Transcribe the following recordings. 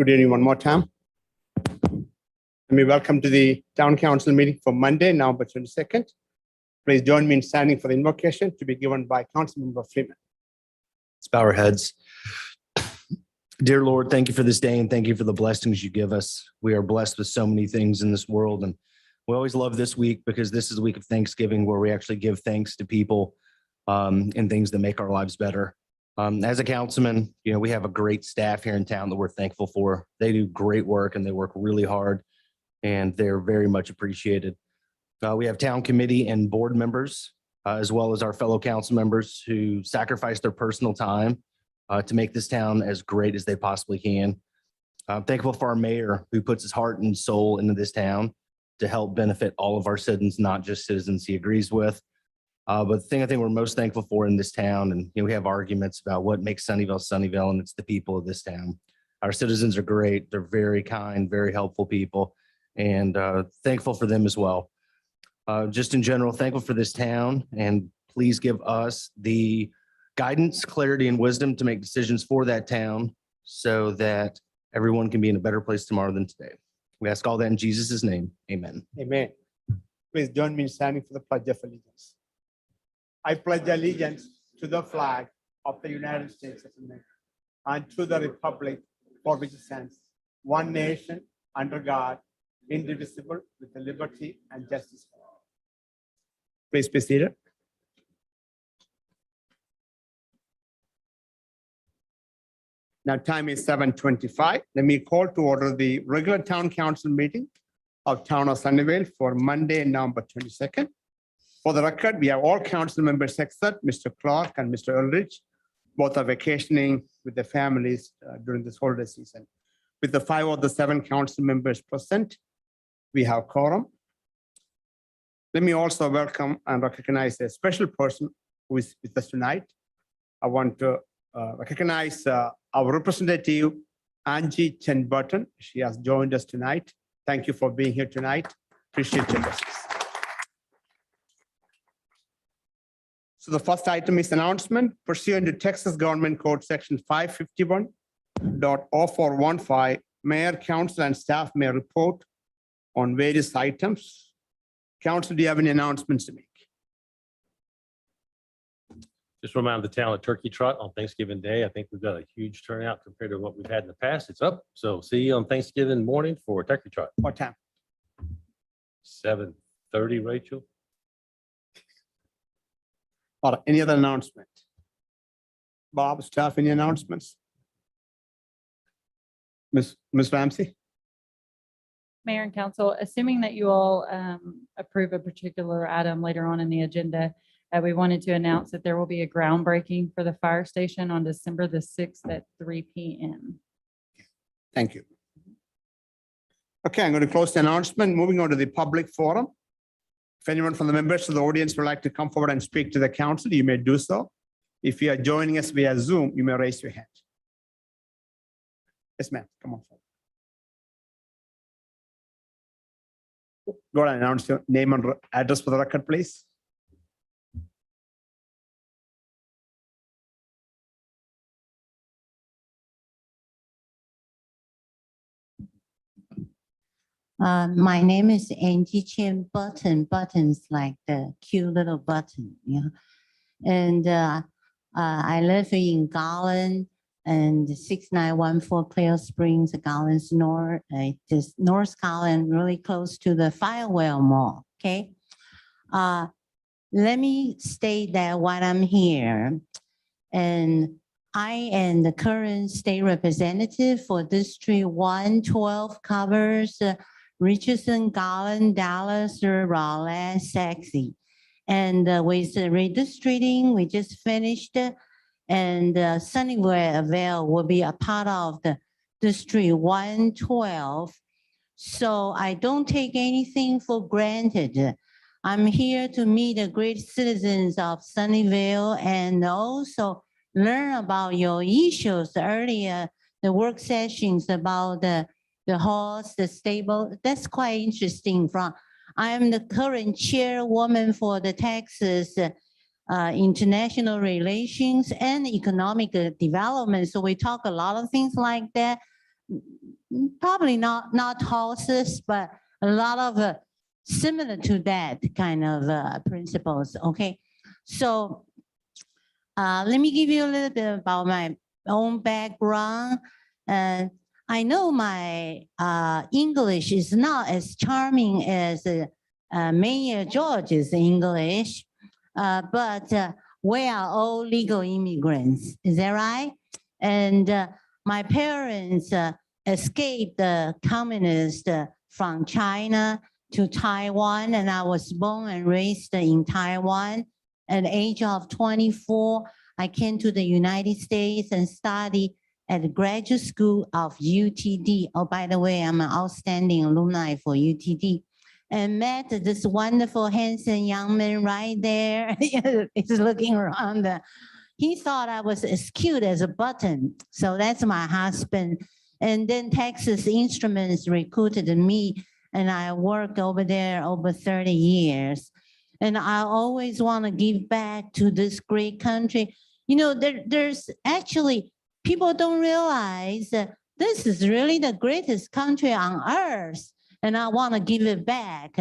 Good evening one more time. Let me welcome to the Town Council meeting for Monday, November 22nd. Please join me in standing for the invocation to be given by Councilmember Freeman. Let's bow our heads. Dear Lord, thank you for this day and thank you for the blessings you give us. We are blessed with so many things in this world, and we always love this week because this is a week of Thanksgiving where we actually give thanks to people and things that make our lives better. As a councilman, we have a great staff here in town that we're thankful for. They do great work and they work really hard, and they're very much appreciated. We have town committee and board members, as well as our fellow council members who sacrifice their personal time to make this town as great as they possibly can. I'm thankful for our mayor who puts his heart and soul into this town to help benefit all of our citizens, not just citizens he agrees with. But the thing I think we're most thankful for in this town, and we have arguments about what makes Sunnyvale Sunnyvale, and it's the people of this town. Our citizens are great. They're very kind, very helpful people, and thankful for them as well. Just in general, thankful for this town, and please give us the guidance, clarity, and wisdom to make decisions for that town so that everyone can be in a better place tomorrow than today. We ask all that in Jesus' name. Amen. Amen. Please join me in standing for the Pledge of Allegiance. I pledge allegiance to the flag of the United States of America and to the republic for which it stands, one nation under God, indivisible, with liberty and justice for all. Please be seated. Now time is 7:25. Let me call to order the regular town council meeting of Town of Sunnyvale for Monday, November 22nd. For the record, we have all council members except Mr. Clark and Mr. Ulrich. Both are vacationing with their families during this holiday season. With the 5 of the 7 council members present, we have quorum. Let me also welcome and recognize a special person who is with us tonight. I want to recognize our Representative Angie Chen Button. She has joined us tonight. Thank you for being here tonight. Appreciate your presence. So the first item is announcement. Pursuant to Texas Government Code Section 551.0415, Mayor, Council, and staff may report on various items. Council, do you have any announcements to make? Just remind the town of Turkey Trot on Thanksgiving Day. I think we've got a huge turnout compared to what we've had in the past. It's up. So see you on Thanksgiving morning for Turkey Trot. What time? 7:30, Rachel. Or any other announcement? Bob, staff, any announcements? Ms. Ramsey? Mayor and Council, assuming that you all approve a particular item later on in the agenda, we wanted to announce that there will be a groundbreaking for the fire station on December the 6th at 3 p.m. Thank you. Okay, I'm going to close the announcement. Moving on to the public forum. If anyone from the members of the audience would like to come forward and speak to the council, you may do so. If you are joining us via Zoom, you may raise your hand. Yes, ma'am. Come on forward. Go ahead and announce your name and address for the record, please. My name is Angie Chen Button. Button's like the cute little button, And I live in Garland and 6914 Clear Springs, Garland's north, just North Garland, really close to the Firewell Mall. Okay. Let me state that while I'm here, and I am the current state representative for District 112 covers Richardson, Garland, Dallas, Raleigh, Saxe. And with the redistricting, we just finished, and Sunnyvale will be a part of the District 112. So I don't take anything for granted. I'm here to meet the great citizens of Sunnyvale and also learn about your issues earlier, the work sessions about the horse, the stable. That's quite interesting. I am the current chairwoman for the Texas International Relations and Economic Development. So we talk a lot of things like that. probably not horses, but a lot of similar to that kind of principles. Okay, so let me give you a little bit about my own background. I know my English is not as charming as Mayor George's English, but we are all legal immigrants. Is that right? And my parents escaped the communists from China to Taiwan, and I was born and raised in Taiwan. At the age of 24, I came to the United States and studied at the graduate school of UTD. Oh, by the way, I'm an outstanding alumni for UTD. And met this wonderful, handsome young man right there. He's looking around. He thought I was as cute as a button. So that's my husband. And then Texas Instruments recruited me, and I worked over there over 30 years. And I always want to give back to this great country. You know, there's actually, people don't realize that this is really the greatest country on earth, and I want to give it back.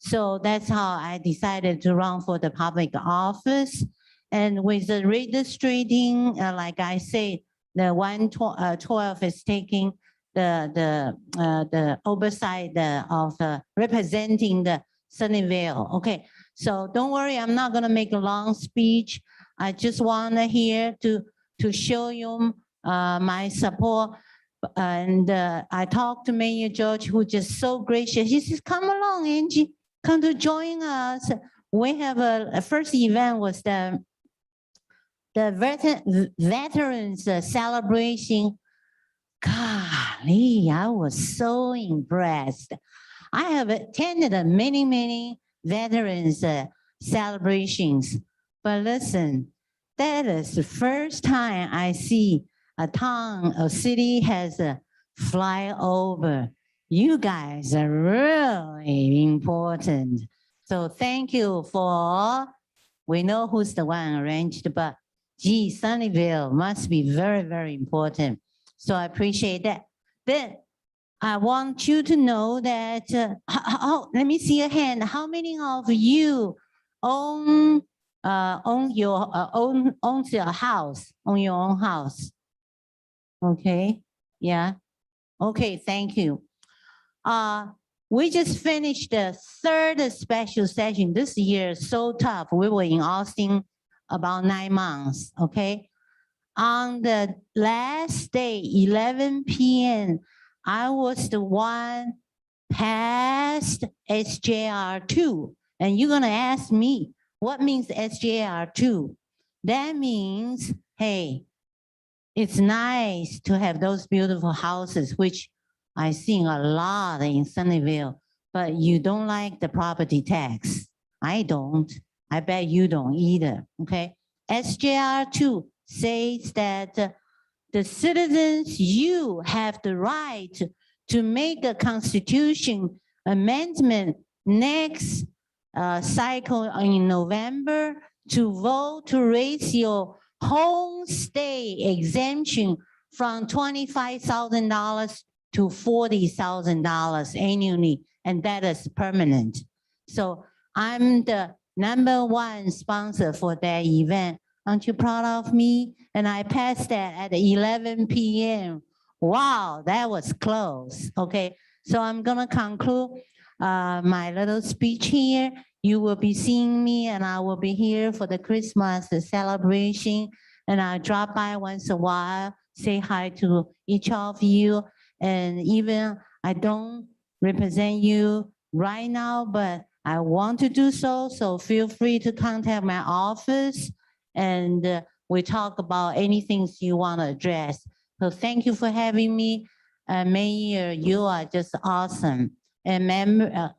So that's how I decided to run for the public office. And with the redistricting, like I said, the 112 is taking the oversight of representing the Sunnyvale. Okay, so don't worry, I'm not gonna make a long speech. I just wanna here to show you my support. And I talked to Mayor George, who just so gracious. He says, come along, Angie, come to join us. We have a first event was the veterans celebration. Golly, I was so impressed. I have attended many veterans celebrations, but listen, that is the first time I see a town, a city has a flyover. You guys are really important. So thank you for, we know who's the one arranged, but gee, Sunnyvale must be very important. So I appreciate that. Then I want you to know that, let me see your hand. How many of you owns your house, own your own house? Okay, yeah. Okay, thank you. We just finished the third special session. This year is so tough. We were in Austin about 9 months, okay? On the last day, 11 p.m., I was the one passed SJR2. And you're gonna ask me, what means SJR2? That means, hey, it's nice to have those beautiful houses, which I seen a lot in Sunnyvale, but you don't like the property tax. I don't. I bet you don't either, okay? SJR2 says that the citizens, you have the right to make a constitution amendment next cycle in November to vote to raise your homestay exemption from $25,000 to $40,000 annually, and that is permanent. So I'm the #1 sponsor for that event. Aren't you proud of me? And I passed that at 11 p.m. Wow, that was close. Okay, so I'm gonna conclude my little speech here. You will be seeing me, and I will be here for the Christmas celebration. And I drop by once a while, say hi to each of you. And even I don't represent you right now, but I want to do so. So feel free to contact my office, and we talk about anything you want to address. So thank you for having me. Mayor, you are just awesome. And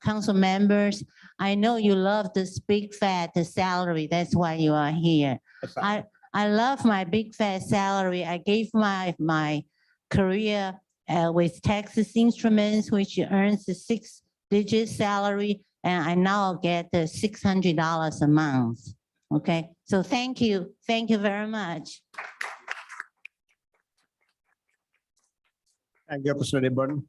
council members, I know you love this big fat salary. That's why you are here. I love my big fat salary. I gave my career with Texas Instruments, which earns a 6-digit salary, and I now get $600 a month. Okay, so thank you very much. Thank you, Representative Button.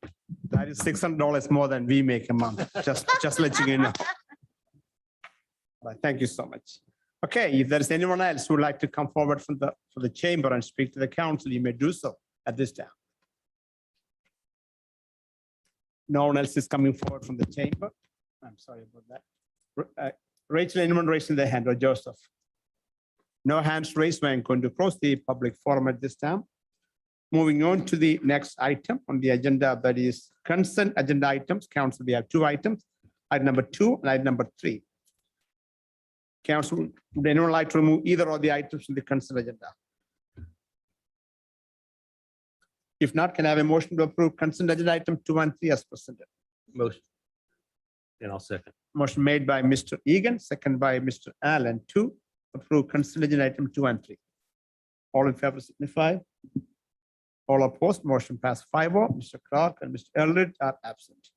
That is $600 more than we make a month, just letting you know. But thank you so much. Okay, if there is anyone else who would like to come forward from the chamber and speak to the council, you may do so at this time. No one else is coming forward from the chamber. I'm sorry about that. Rachel, anyone raising their hand, or Joseph? No hands raised. I'm going to close the public forum at this time. Moving on to the next item on the agenda, that is consent agenda items. Council, we have two items, item number 2 and item number 3. Council, would anyone like to remove either of the items in the consent agenda? If not, can I have a motion to approve consent agenda item 2 and 3 as presented? Motion. And I'll second. Motion made by Mr. Egan, second by Mr. Allen to approve consent agenda item 2 and 3. All in favor signify. All opposed, motion passed 5-0. Mr. Clark and Mr. Eldridge are absent.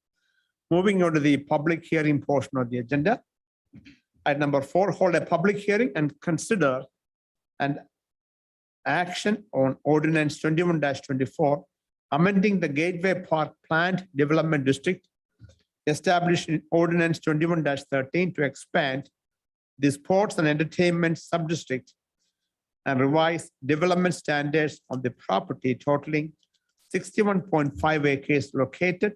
Moving on to the public hearing portion of the agenda. Item number 4, hold a public hearing and consider an action on ordinance 21-24, amending the Gateway Park Planned Development District, established in ordinance 21-13 to expand the sports and entertainment sub-district and revise development standards on the property totaling 61.5 acres located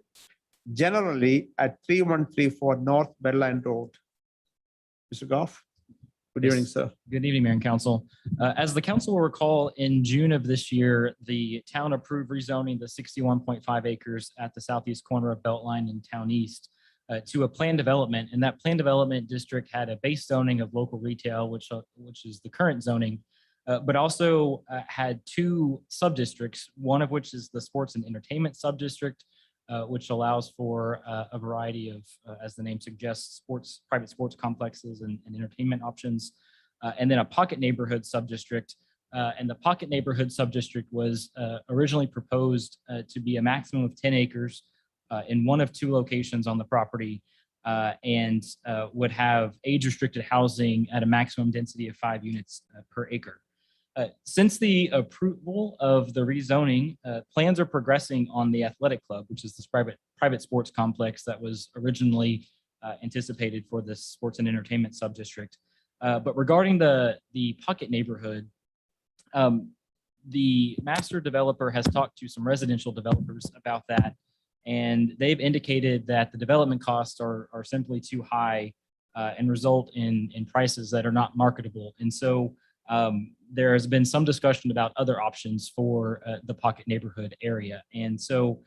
generally at 3134 North Bedline Road. Mr. Goff. Good evening, sir. Good evening, Mayor and Council. As the council will recall, in June of this year, the town approved rezoning the 61.5 acres at the southeast corner of Beltline and Town East to a planned development. And that planned development district had a base zoning of local retail, which is the current zoning, but also had 2 sub-districts, one of which is the sports and entertainment sub-district, which allows for a variety of, as the name suggests, private sports complexes and entertainment options, and then a pocket neighborhood sub-district. And the pocket neighborhood sub-district was originally proposed to be a maximum of 10 acres in one of 2 locations on the property, and would have age-restricted housing at a maximum density of 5 units per acre. Since the approval of the rezoning, plans are progressing on the athletic club, which is this private sports complex that was originally anticipated for this sports and entertainment sub-district. But regarding the pocket neighborhood, the master developer has talked to some residential developers about that, and they've indicated that the development costs are simply too high and result in prices that are not marketable. And so there has been some discussion about other options for the pocket neighborhood area. And so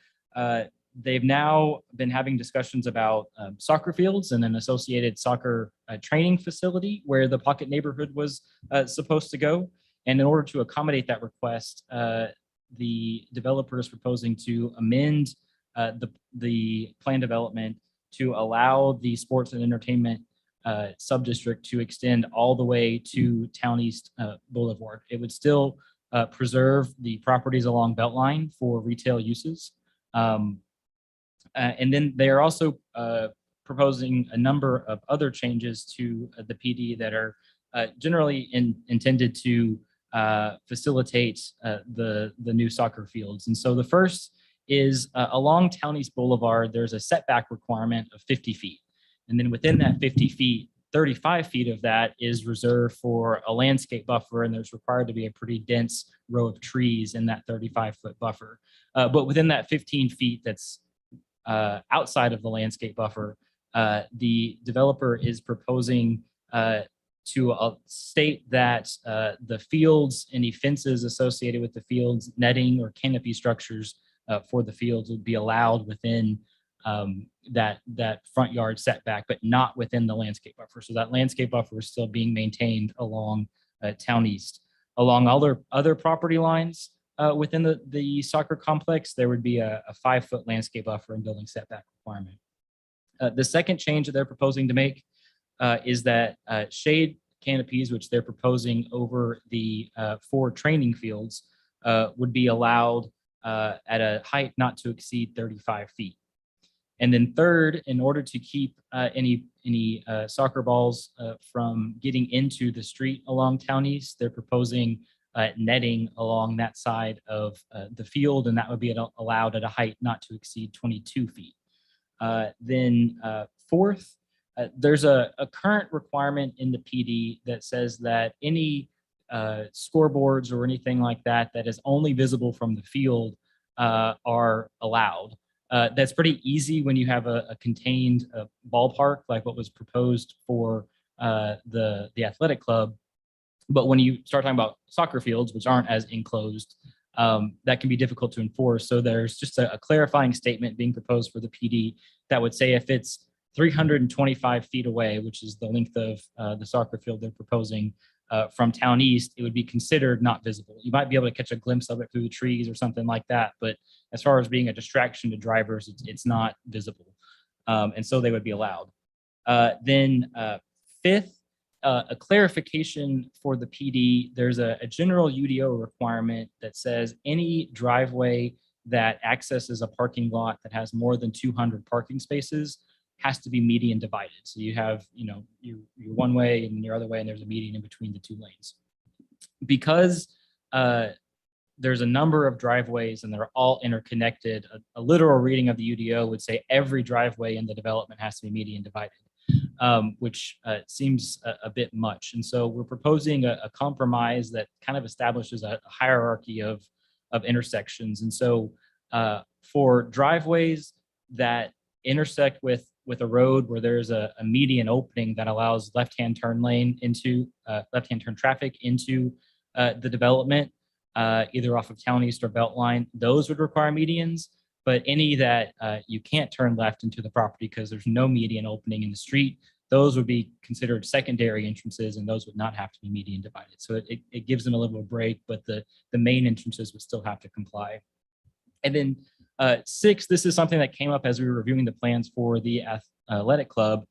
they've now been having discussions about soccer fields and an associated soccer training facility where the pocket neighborhood was supposed to go. And in order to accommodate that request, the developer is proposing to amend the plan development to allow the sports and entertainment sub-district to extend all the way to Town East Boulevard. It would still preserve the properties along Beltline for retail uses. And then they are also proposing a number of other changes to the PD that are generally intended to facilitate the new soccer fields. And so the first is along Town East Boulevard, there's a setback requirement of 50 feet. And then within that 50 feet, 35 feet of that is reserved for a landscape buffer, and there's required to be a pretty dense row of trees in that 35-foot buffer. But within that 15 feet that's outside of the landscape buffer, the developer is proposing to state that the fields, any fences associated with the fields, netting or canopy structures for the fields would be allowed within that front yard setback, but not within the landscape buffer. So that landscape buffer is still being maintained along Town East. Along other property lines within the soccer complex, there would be a 5-foot landscape buffer and building setback requirement. The second change that they're proposing to make is that shade canopies, which they're proposing over the 4 training fields, would be allowed at a height not to exceed 35 feet. And then third, in order to keep any soccer balls from getting into the street along Town East, they're proposing netting along that side of the field, and that would be allowed at a height not to exceed 22 feet. Then fourth, there's a current requirement in the PD that says that any scoreboards or anything like that that is only visible from the field are allowed. That's pretty easy when you have a contained ballpark like what was proposed for the athletic club. But when you start talking about soccer fields, which aren't as enclosed, that can be difficult to enforce. So there's just a clarifying statement being proposed for the PD that would say if it's 325 feet away, which is the length of the soccer field they're proposing from town east, it would be considered not visible. You might be able to catch a glimpse of it through the trees or something like that. But as far as being a distraction to drivers, it's not visible. And so they would be allowed. Then fifth, a clarification for the PD, there's a general UDO requirement that says any driveway that accesses a parking lot that has more than 200 parking spaces has to be median divided. So you have, your one way and your other way, and there's a median in between the two lanes. Because there's a number of driveways and they're all interconnected, a literal reading of the UDO would say every driveway in the development has to be median divided. Which seems a bit much. And so we're proposing a compromise that kind of establishes a hierarchy of intersections. And so for driveways that intersect with a road where there's a median opening that allows left-hand turn traffic into the development, either off of Town East or Beltline, those would require medians. But any that you can't turn left into the property because there's no median opening in the street, those would be considered secondary entrances, and those would not have to be median divided. So it gives them a little break, but the main entrances would still have to comply. And then six, this is something that came up as we were reviewing the plans for the athletic club.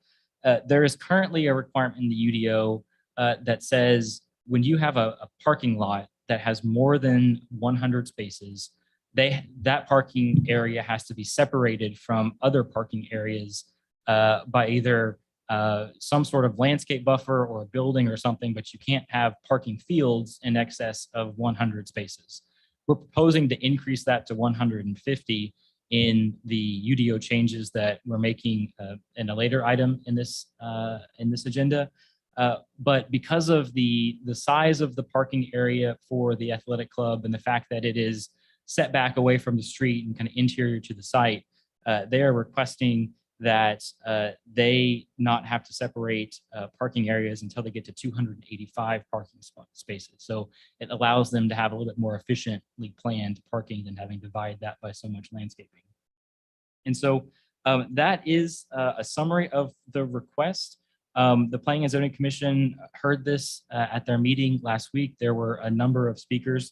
There is currently a requirement in the UDO that says when you have a parking lot that has more than 100 spaces, that parking area has to be separated from other parking areas by either some sort of landscape buffer or a building or something, but you can't have parking fields in excess of 100 spaces. We're proposing to increase that to 150 in the UDO changes that we're making in a later item in this agenda. But because of the size of the parking area for the athletic club and the fact that it is set back away from the street and kind of interior to the site, they are requesting that they not have to separate parking areas until they get to 285 parking spaces. So it allows them to have a little bit more efficiently planned parking than having to divide that by so much landscaping. And so that is a summary of the request. The Planning and Zoning Commission heard this at their meeting last week. There were a number of speakers,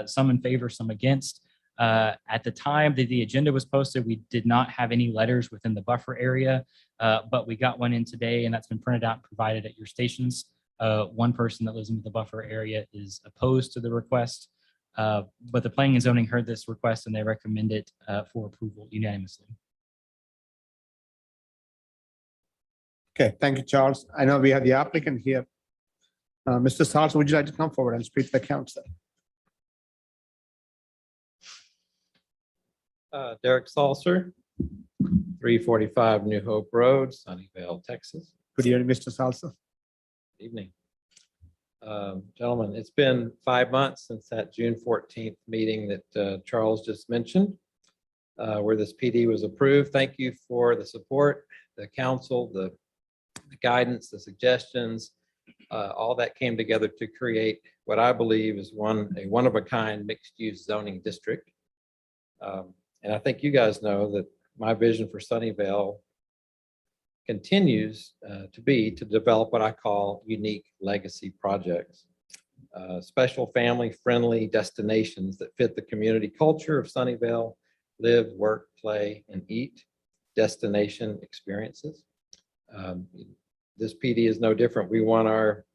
some in favor, some against. At the time that the agenda was posted, we did not have any letters within the buffer area, but we got one in today, and that's been printed out and provided at your stations. One person that lives in the buffer area is opposed to the request, but the Planning and Zoning heard this request and they recommend it for approval unanimously. Okay, thank you, Charles. I know we have the applicant here. Mr. Salz, would you like to come forward and speak to the council? Derek Salser, 345 New Hope Road, Sunnyvale, Texas. Good evening, Mr. Salsa. Evening. Gentlemen, it's been 5 months since that June 14th meeting that Charles just mentioned, where this PD was approved. Thank you for the support, the council, the guidance, the suggestions, all that came together to create what I believe is a one-of-a-kind mixed-use zoning district. And I think you guys know that my vision for Sunnyvale continues to develop what I call unique legacy projects, special family-friendly destinations that fit the community culture of Sunnyvale, live, work, play, and eat destination experiences. This PD is no different. We want our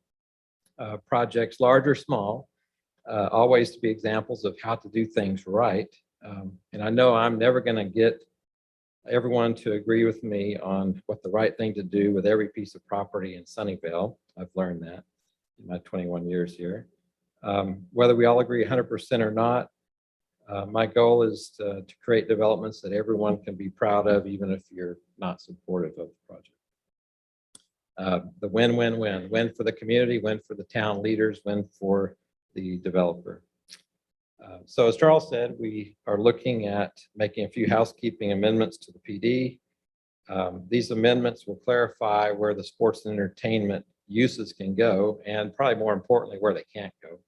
projects, large or small, always to be examples of how to do things right. And I know I'm never going to get everyone to agree with me on what the right thing to do with every piece of property in Sunnyvale. I've learned that in my 21 years here. Whether we all agree 100% or not, my goal is to create developments that everyone can be proud of, even if you're not supportive of the project. The win-win-win, win for the community, win for the town leaders, win for the developer. So as Charles said, we are looking at making a few housekeeping amendments to the PD. These amendments will clarify where the sports and entertainment uses can go, and probably more importantly, where they can't go.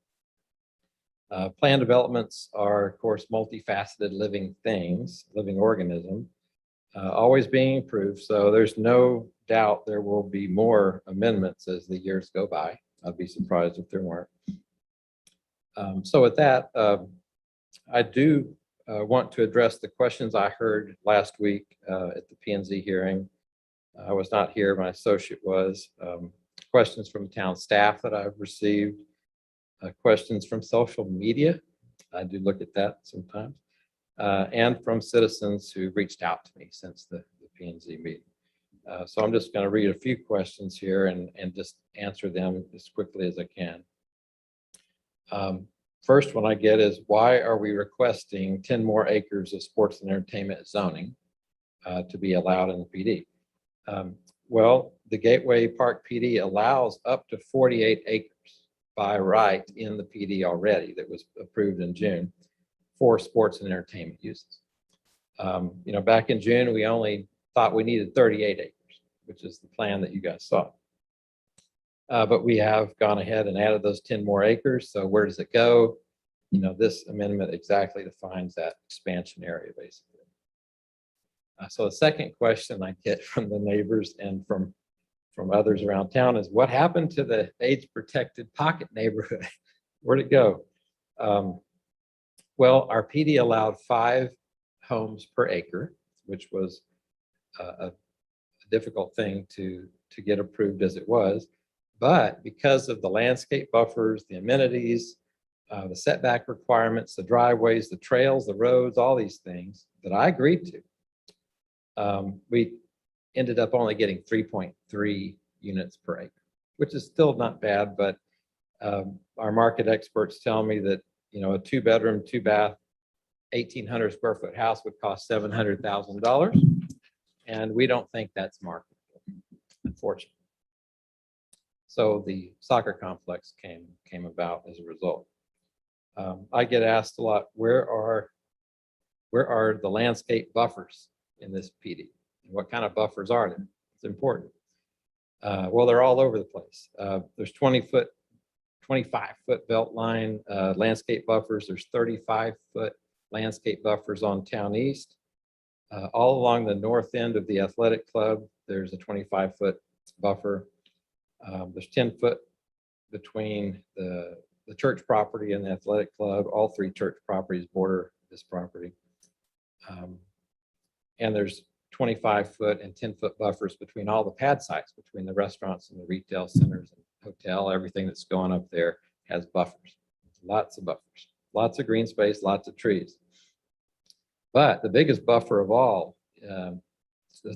Plan developments are, of course, multifaceted living things, living organism, always being improved. So there's no doubt there will be more amendments as the years go by. I'd be surprised if there weren't. So with that, I do want to address the questions I heard last week at the P&Z hearing. I was not here, my associate was. Questions from town staff that I've received. Questions from social media. I do look at that sometimes. And from citizens who reached out to me since the P&Z meeting. So I'm just going to read a few questions here and just answer them as quickly as I can. First one I get is, why are we requesting 10 more acres of sports and entertainment zoning to be allowed in the PD? Well, the Gateway Park PD allows up to 48 acres by right in the PD already that was approved in June for sports and entertainment uses. You know, back in June, we only thought we needed 38 acres, which is the plan that you guys saw. But we have gone ahead and added those 10 more acres. So where does it go? You know, this amendment exactly defines that expansion area, basically. So the second question I get from the neighbors and from others around town is, what happened to the age-protected pocket neighborhood? Where'd it go? Well, our PD allowed 5 homes per acre, which was a difficult thing to get approved as it was. But because of the landscape buffers, the amenities, the setback requirements, the driveways, the trails, the roads, all these things that I agreed to, we ended up only getting 3.3 units per acre, which is still not bad. But our market experts tell me that, you know, a 2-bedroom, 2-bath, 1,800 square foot house would cost $700,000. And we don't think that's marketable, unfortunately. So the soccer complex came about as a result. I get asked a lot, where are the landscape buffers in this PD? What kind of buffers are there? It's important. Well, they're all over the place. There's 25-foot belt line landscape buffers. There's 35-foot landscape buffers on Town East. All along the north end of the athletic club, there's a 25-foot buffer. There's 10-foot between the church property and the athletic club. All 3 church properties border this property. And there's 25-foot and 10-foot buffers between all the pad sites, between the restaurants and the retail centers and hotel. Everything that's going up there has buffers. Lots of buffers, lots of green space, lots of trees. But the biggest buffer of all, the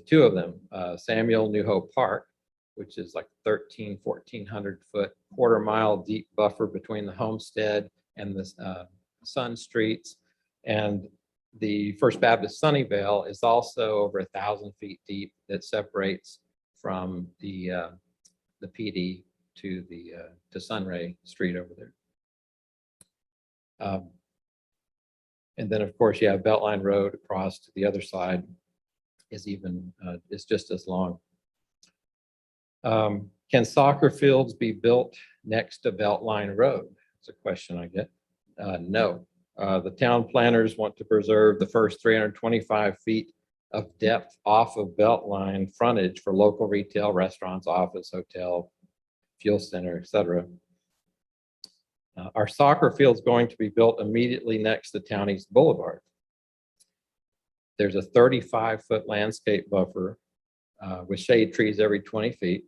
2 of them, Samuel New Hope Park, which is like 1,400 foot, quarter-mile deep buffer between the homestead and the Sun Streets. And the First Baptist Sunnyvale is also over 1,000 feet deep, that separates from the PD to Sunray Street over there. And then, of course, you have Beltline Road across to the other side is just as long. Can soccer fields be built next to Beltline Road? It's a question I get. No. The town planners want to preserve the first 325 feet of depth off of Beltline frontage for local retail, restaurants, office, hotel, fuel center, etc. Our soccer field is going to be built immediately next to Town East Boulevard. There's a 35-foot landscape buffer with shade trees every 20 feet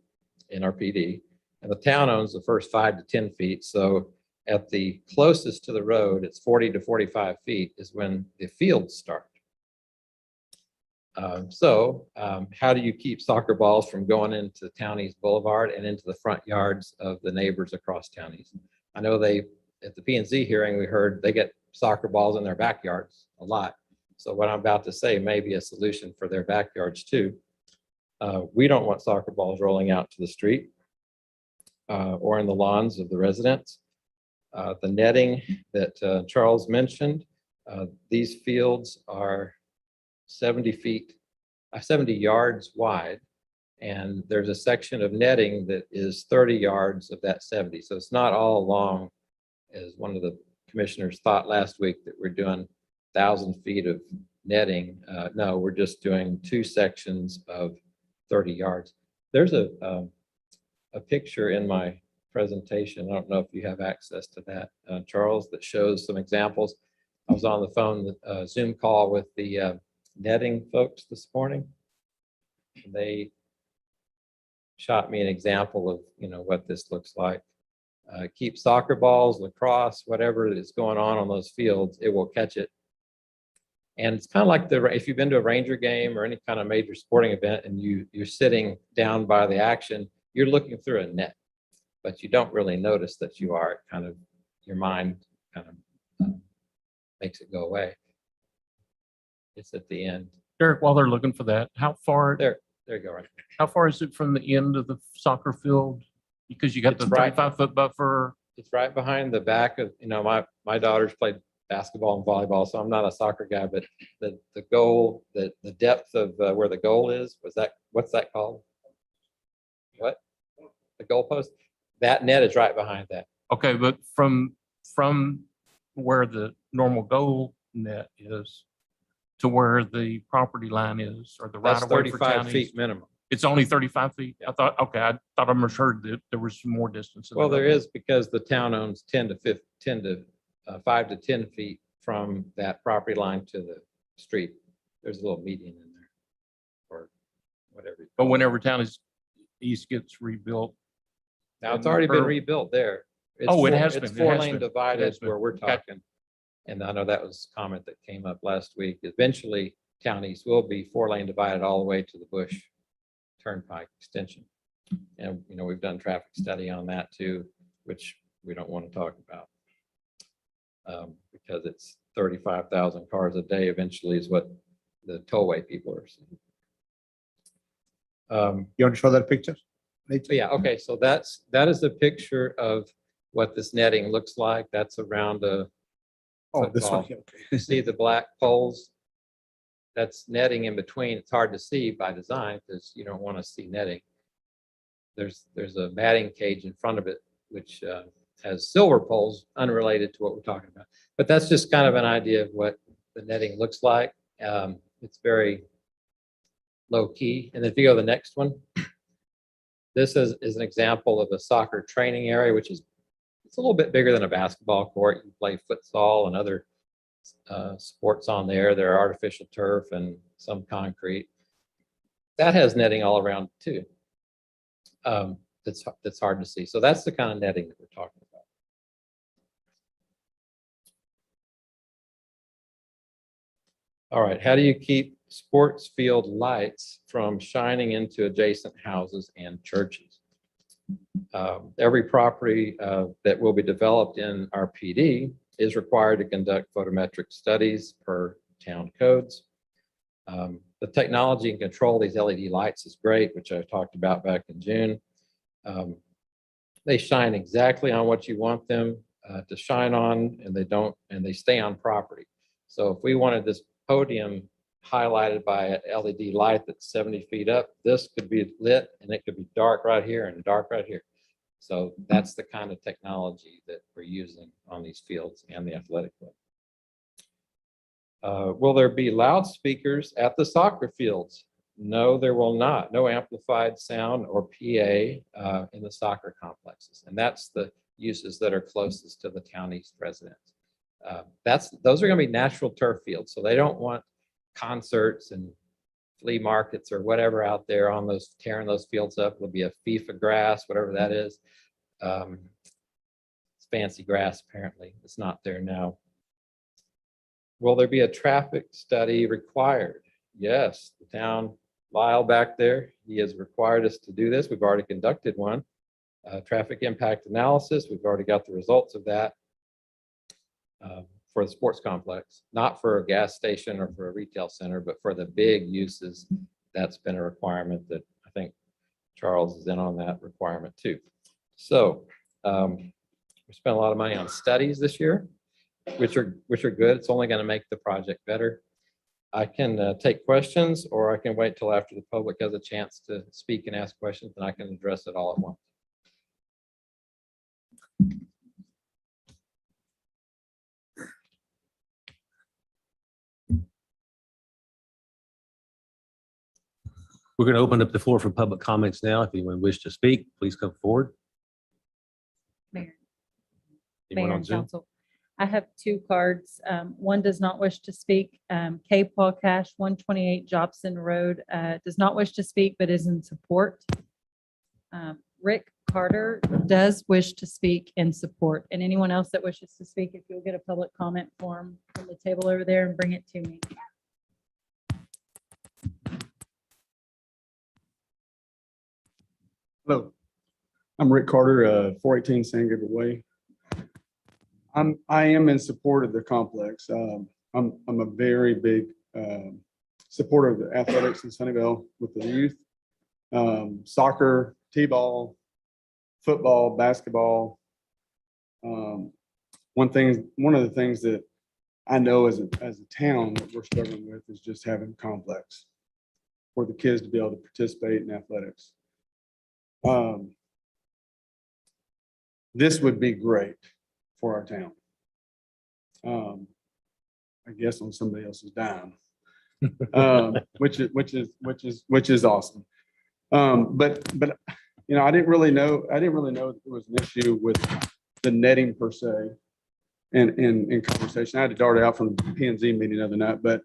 in our PD, and the town owns the first 5 to 10 feet. So at the closest to the road, it's 40 to 45 feet is when the fields start. How do you keep soccer balls from going into Town East Boulevard and into the front yards of the neighbors across Town East? I know they at the P and Z hearing, we heard they get soccer balls in their backyards a lot. So what I'm about to say may be a solution for their backyards too. We don't want soccer balls rolling out to the street or in the lawns of the residents. The netting that Charles mentioned, these fields are 70 yards wide. And there's a section of netting that is 30 yards of that 70. So it's not all along, as one of the commissioners thought last week, that we're doing 1,000 feet of netting. No, we're just doing 2 sections of 30 yards. There's a picture in my presentation. I don't know if you have access to that, Charles, that shows some examples. I was on the phone, Zoom call with the netting folks this morning. They shot me an example of, what this looks like. Keep soccer balls, lacrosse, whatever is going on those fields, it will catch it. And it's kind of like if you've been to a Ranger game or any kind of major sporting event and you're sitting down by the action, you're looking through a net, but you don't really notice that you are. Your mind kind of makes it go away. It's at the end. Derek, while they're looking for that, how far, There you go, right? how far is it from the end of the soccer field? Because you got the It's right- 35-foot buffer. It's right behind the back of, my daughters played basketball and volleyball, so I'm not a soccer guy, but the goal, the depth of where the goal is, what's that called? What? The goalpost? That net is right behind that. Okay, but from where the normal goal net is to where the property line is, or the right That's of way for 35 counties, feet minimum. it's only 35 feet? I thought I misheard that there was some more distance. Well, there is, because the town owns 5 to 10 feet from that property line to the street. There's a little median in there, or whatever. you But call it. whenever Town East gets rebuilt. Now, it's already been Or- rebuilt there. It's Oh, it four- has It's been, it has 4-lane been, it divided has been. where we're Okay. talking. And I know that was a comment that came up last week. Eventually, Town East will be 4-lane divided all the way to the Bush Turnpike extension. And, we've done traffic study on that too, which we don't want to talk about. Because it's 35,000 cars a day eventually is what the tollway people are saying. You want to show that picture? So yeah, okay, so that is a picture of what this netting looks like. That's around Oh, this one football. here, okay. you see the black poles? That's netting in between. It's hard to see by design because you don't want to see netting. There's a batting cage in front of it, which has silver poles unrelated to what we're talking about. But that's just kind of an idea of what the netting looks like. It's very low key. And if you go to the next one, this is an example of a soccer training area, which is, it's a little bit bigger than a basketball court. You can play futsal and other sports on there. There are artificial turf and some concrete. That has netting all around too. That's hard to see. So that's the kind of netting that we're talking about. All right, how do you keep sports field lights from shining into adjacent houses and churches? Every property that will be developed in our PD is required to conduct photometric studies per town codes. The technology and control of these LED lights is great, which I talked about back in June. They shine exactly on what you want them to shine on, and they stay on property. So if we wanted this podium highlighted by an LED light that's 70 feet up, this could be lit and it could be dark right here and dark right here. So that's the kind of technology that we're using on these fields and the athletic field. Will there be loudspeakers at the soccer fields? No, there will not. No amplified sound or PA in the soccer complexes. And that's the uses that are closest to the town east residents. Those are going to be natural turf fields. So they don't want concerts and flea markets or whatever out there on those, tearing those fields up. It'll be a FIFA grass, whatever that is. It's fancy grass, apparently. It's not there now. Will there be a traffic study required? Yes, the town, Lyle back there, he has required us to do this. We've already conducted one. Traffic impact analysis, we've already got the results of that. for the sports complex, not for a gas station or for a retail center, but for the big uses. That's been a requirement that I think Charles is in on that requirement too. So we spent a lot of money on studies this year, which are good. It's only going to make the project better. I can take questions, or I can wait till after the public has a chance to speak and ask questions, and I can address it all at once. We're going to open up the floor for public comments now. If anyone wishes to speak, please come forward. Mayor. Anyone Mayor on and Zoom? council. I have two cards. One does not wish to speak. K. Paul Cash, 128 Jobson Road, does not wish to speak, but is in support. Rick Carter does wish to speak in support. And anyone else that wishes to speak, if you'll get a public comment form from the table over there and bring it to me. Hello, I'm Rick Carter, 418 San Gabriel Way. I am in support of the complex. I'm a very big supporter of the athletics in Sunnyvale with the youth. Soccer, t-ball, football, basketball. One of the things that I know as a town that we're struggling with is just having a complex for the kids to be able to participate in athletics. This would be great for our town. I guess on somebody else's dime, which is awesome. But you know, I didn't really know that there was an issue with the netting per se. In conversation, I had to dart out from the P&Z meeting the other night, but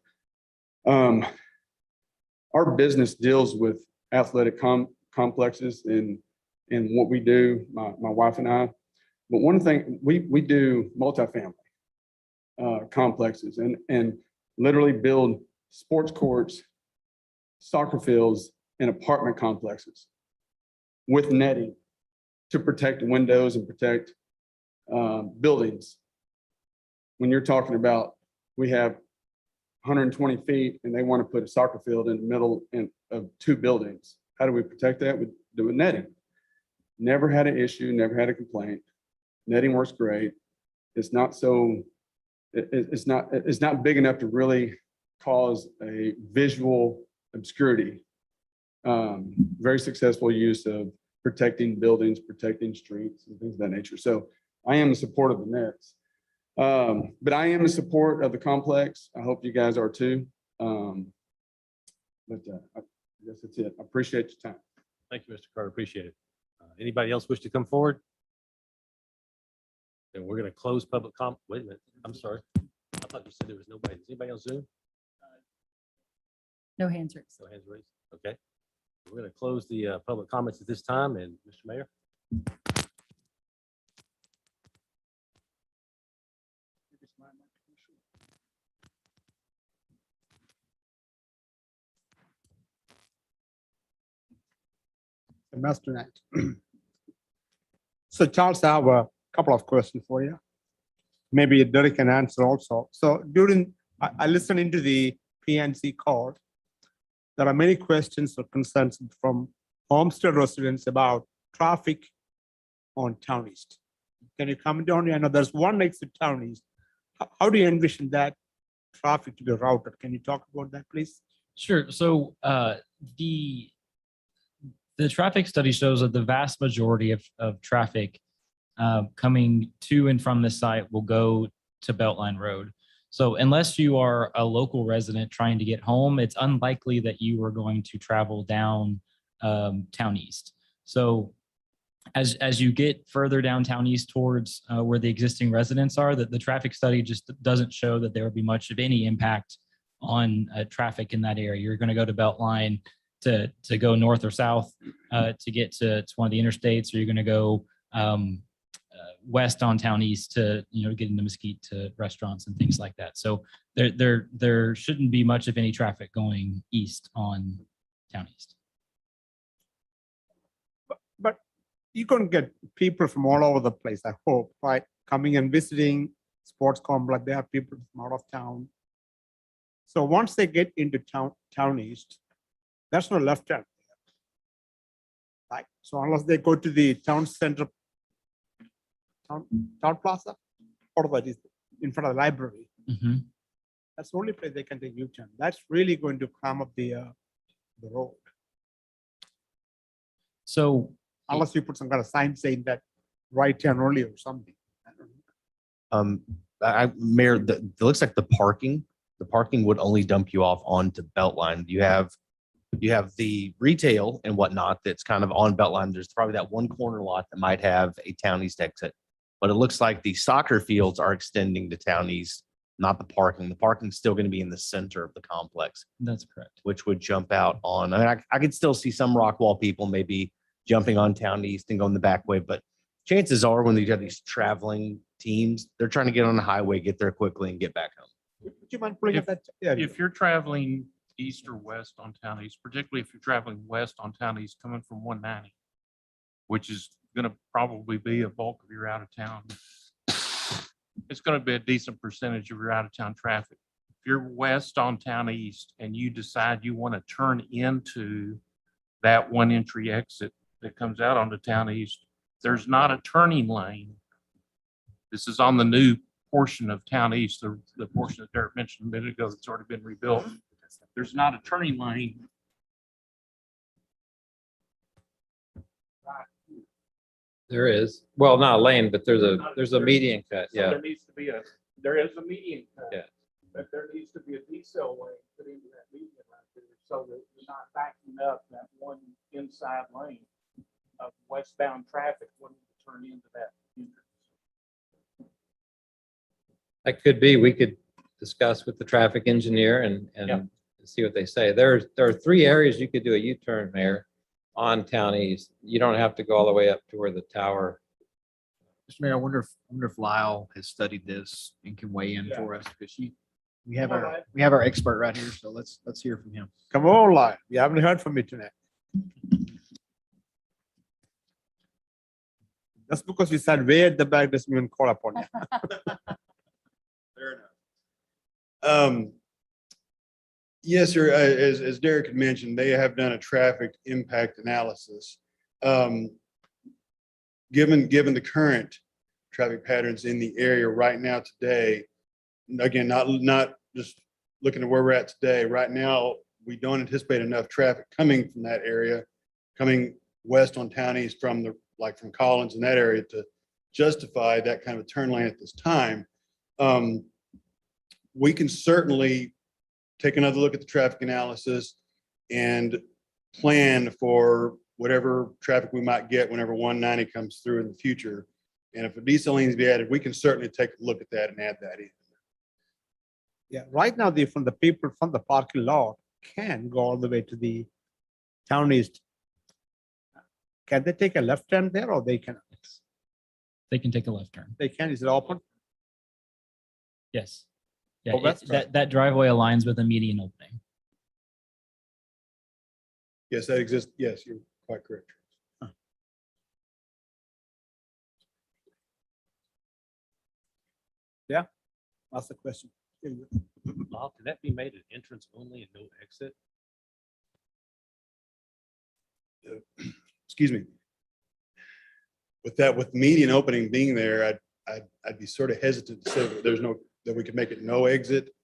our business deals with athletic complexes in what we do, my wife and I. But one thing, we do multifamily complexes and literally build sports courts, soccer fields, and apartment complexes with netting to protect windows and protect buildings. When you're talking about, we have 120 feet and they want to put a soccer field in the middle of two buildings. How do we protect that? We do with netting. Never had an issue, never had a complaint. Netting works great. It's not big enough to really cause a visual obscurity. Very successful use of protecting buildings, protecting streets and things of that nature. So I am in support of the nets. But I am in support of the complex. I hope you guys are too. I guess that's it. I appreciate your time. Thank you, Mr. Carter. Appreciate it. Anybody else wish to come forward? Then we're going to close public comment. Wait a minute. I'm sorry. I thought you said there was nobody. Is anybody on Zoom? No hands raised. No hands raised. Okay. We're going to close the public comments at this time. And Mr. Mayor? Semester night. So Charles, I have a couple of questions for you. Maybe Derek can answer also. So I listened into the PNC call. There are many questions or concerns from Homestead residents about traffic on Town East. Can you comment on it? I know there's one exit Town East. How do you envision that traffic to be routed? Can you talk about that, please? Sure. So the traffic study shows that the vast majority of traffic coming to and from this site will go to Beltline Road. So unless you are a local resident trying to get home, it's unlikely that you are going to travel down Town East. So as you get further down Town East towards where the existing residents are, that the traffic study just doesn't show that there would be much of any impact on traffic in that area. You're going to go to Beltline to go north or south to get to one of the interstates, or you're going to go west on Town East to get into Mesquite to restaurants and things like that. So there shouldn't be much of any traffic going east on Town East. But you can get people from all over the place, I hope, right? Coming and visiting sports complex, they have people from out of town. So once they get into town east, there's no left turn. Right, so unless they go to the town center, town plaza, or that is in front of the library, Mhm. that's the only place they can take U-turn. That's really going to climb up the road, So unless you put some kind of sign saying that right turn only or something. I don't know. Mayor, it looks like the parking would only dump you off onto Beltline. You have the retail and whatnot that's kind of on Beltline. There's probably that one corner lot that might have a Town East exit. But it looks like the soccer fields are extending to Town East, not the parking. The parking's still going to be in the center of the complex, that's correct. which would jump out on, I mean, I could still see some Rockwall people maybe jumping on Town East and going the back way, but chances are when you have these traveling teams, they're trying to get on the highway, get there quickly and get back home. Would you mind pulling up that? area? If you're traveling east or west on Town East, particularly if you're traveling west on Town East coming from 190, which is going to probably be a bulk of your out of town. It's going to be a decent percentage of your out of town traffic. If you're west on Town East and you decide you want to turn into that one entry exit that comes out onto Town East, there's not a turning lane. This is on the new portion of Town East, the portion that Derek mentioned a minute ago that's already been rebuilt. There's not a turning lane. There is, well, not a lane, but there's a median cut, So yeah. there needs to be there is a median cut. Yeah. But there needs to be a decel lane put into that median right there, so that you're not backing up that one inside lane of westbound traffic when you turn into that entrance. That could be, we could discuss with the traffic engineer and Yeah. see what they say. There are 3 areas you could do a U-turn, Mayor, on Town East. You don't have to go all the way up to where the tower. Mr. Mayor, I wonder if Lyle has studied this and can weigh in for us, because we have our expert right here, so let's hear from him. Come on, Lyle. You haven't heard from me tonight. Just because you said way at the back doesn't mean call upon you. Fair enough. Yes, sir. As Derek had mentioned, they have done a traffic impact analysis. Given the current traffic patterns in the area right now today, again, not just looking at where we're at today, right now, we don't anticipate enough traffic coming from that area, coming west on Town East from from Collins in that area to justify that kind of turn lane at this time. We can certainly take another look at the traffic analysis and plan for whatever traffic we might get whenever 190 comes through in the future. And if a diesel lane is to be added, we can certainly take a look at that and add that in. Yeah, right now, from the people from the parking lot can go all the way to the Town East. Can they take a left turn there or they cannot? They can take a left turn. They can, is it open? Yes. Yeah, Oh, that's that driveway aligns with a median opening. Yes, that exists. Yes, you're quite correct. That's the question. Bob, can that be made an entrance only and no exit? Excuse me. With median opening being there, I'd be sort of hesitant to say that we could make it no exit.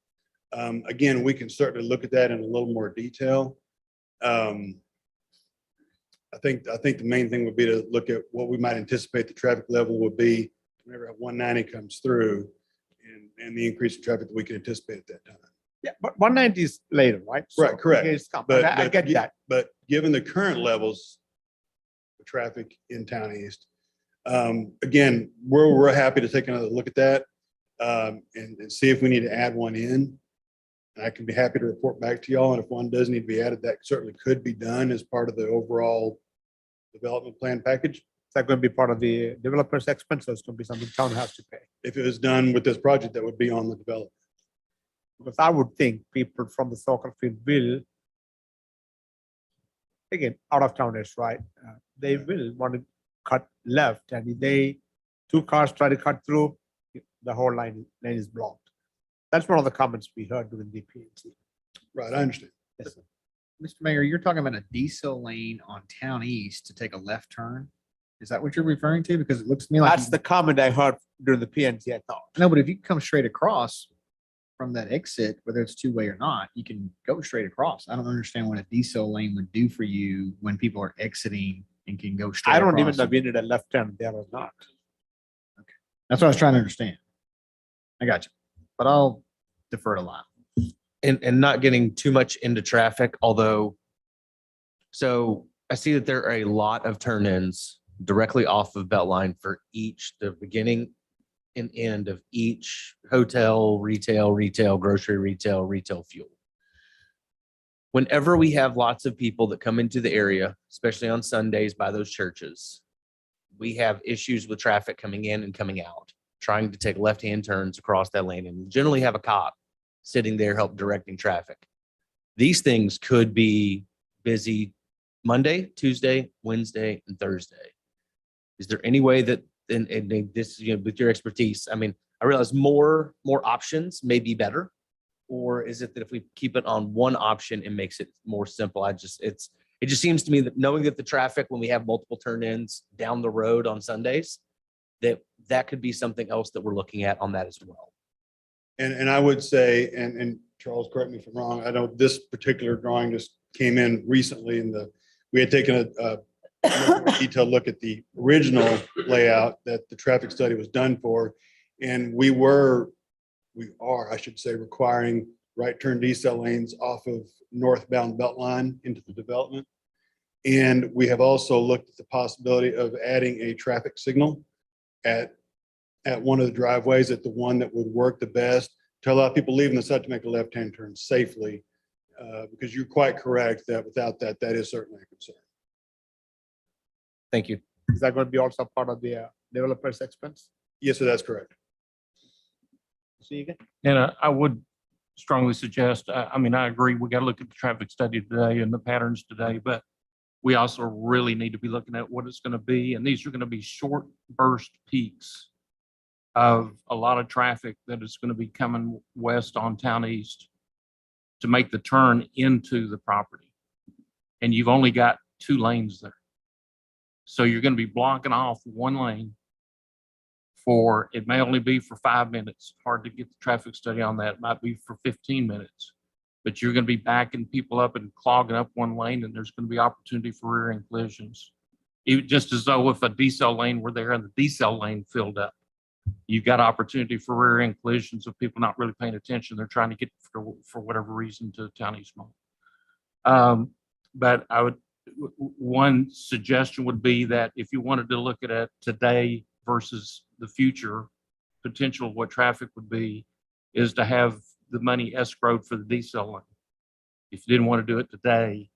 Again, we can certainly look at that in a little more detail. I think the main thing would be to look at what we might anticipate the traffic level would be whenever 190 comes through and the increase in traffic that we can anticipate at that time. Yeah, but 190 is later, right? Right, correct. Okay, it's come. I get that. But given the current levels of traffic in Town East, again, we're happy to take another look at that and see if we need to add one in. And I can be happy to report back to y'all. And if one does need to be added, that certainly could be done as part of the overall development plan package. Is that going to be part of the developer's expense or it's going to be something town has to pay? If it was done with this project, that would be on the development. Because I would think people from the soccer field will, again, out of towners, right? They will want to cut left, and if 2 cars try to cut through, the whole lane is blocked. That's one of the comments we heard during the PNC. Right, I understand. Yes, sir. Mr. Mayor, you're talking about a diesel lane on Town East to take a left turn? Is that what you're referring to? Because it looks to me like. That's the comment I heard during the PNC, I thought. No, but if you come straight across from that exit, whether it's two-way or not, you can go straight across. I don't understand what a diesel lane would do for you when people are exiting and can go straight I don't even across. know if we need a left turn there or not. That's what I was trying to understand. I got you, but I'll defer to Lyle. And not getting too much into traffic, although, so I see that there are a lot of turn-ins directly off of Beltline for each, the beginning and end of each hotel, retail, grocery, retail fuel. Whenever we have lots of people that come into the area, especially on Sundays by those churches, we have issues with traffic coming in and coming out, trying to take left-hand turns across that lane, and generally have a cop sitting there help directing traffic. These things could be busy Monday, Tuesday, Wednesday, and Thursday. Is there any way that, and this, with your expertise, I mean, I realize more options may be better, or is it that if we keep it on one option, it makes it more simple? It just seems to me that knowing that the traffic, when we have multiple turn-ins down the road on Sundays, that could be something else that we're looking at on that as well. And I would say, and Charles, correct me if I'm wrong, I know this particular drawing just came in recently we had taken a more detailed look at the original layout that the traffic study was done for. And we are, I should say, requiring right turn decel lanes off of northbound Beltline into the development. And we have also looked at the possibility of adding a traffic signal at one of the driveways, at the one that would work the best to allow people leaving the site to make a left-hand turn safely. Because you're quite correct that without that, that is certainly a concern. Thank you. Is that going to be also part of the developer's expense? Yes, sir, that's correct. See again? And I would strongly suggest, I mean, I agree, we got to look at the traffic study today and the patterns today, but we also really need to be looking at what it's going to be. And these are going to be short burst peaks of a lot of traffic that is going to be coming west on Town East to make the turn into the property. And you've only got 2 lanes there. So you're going to be blocking off one lane for, it may only be for 5 minutes. Hard to get the traffic study on that. It might be for 15 minutes. But you're going to be backing people up and clogging up one lane, and there's going to be opportunity for rear end collisions. Just as though if a decel lane were there and the decel lane filled up, you've got opportunity for rear end collisions of people not really paying attention. They're trying to get for whatever reason to Town East Mall. But one suggestion would be that if you wanted to look at it today versus the future potential of what traffic would be, is to have the money escrowed for the decel lane. If you didn't want to do it today,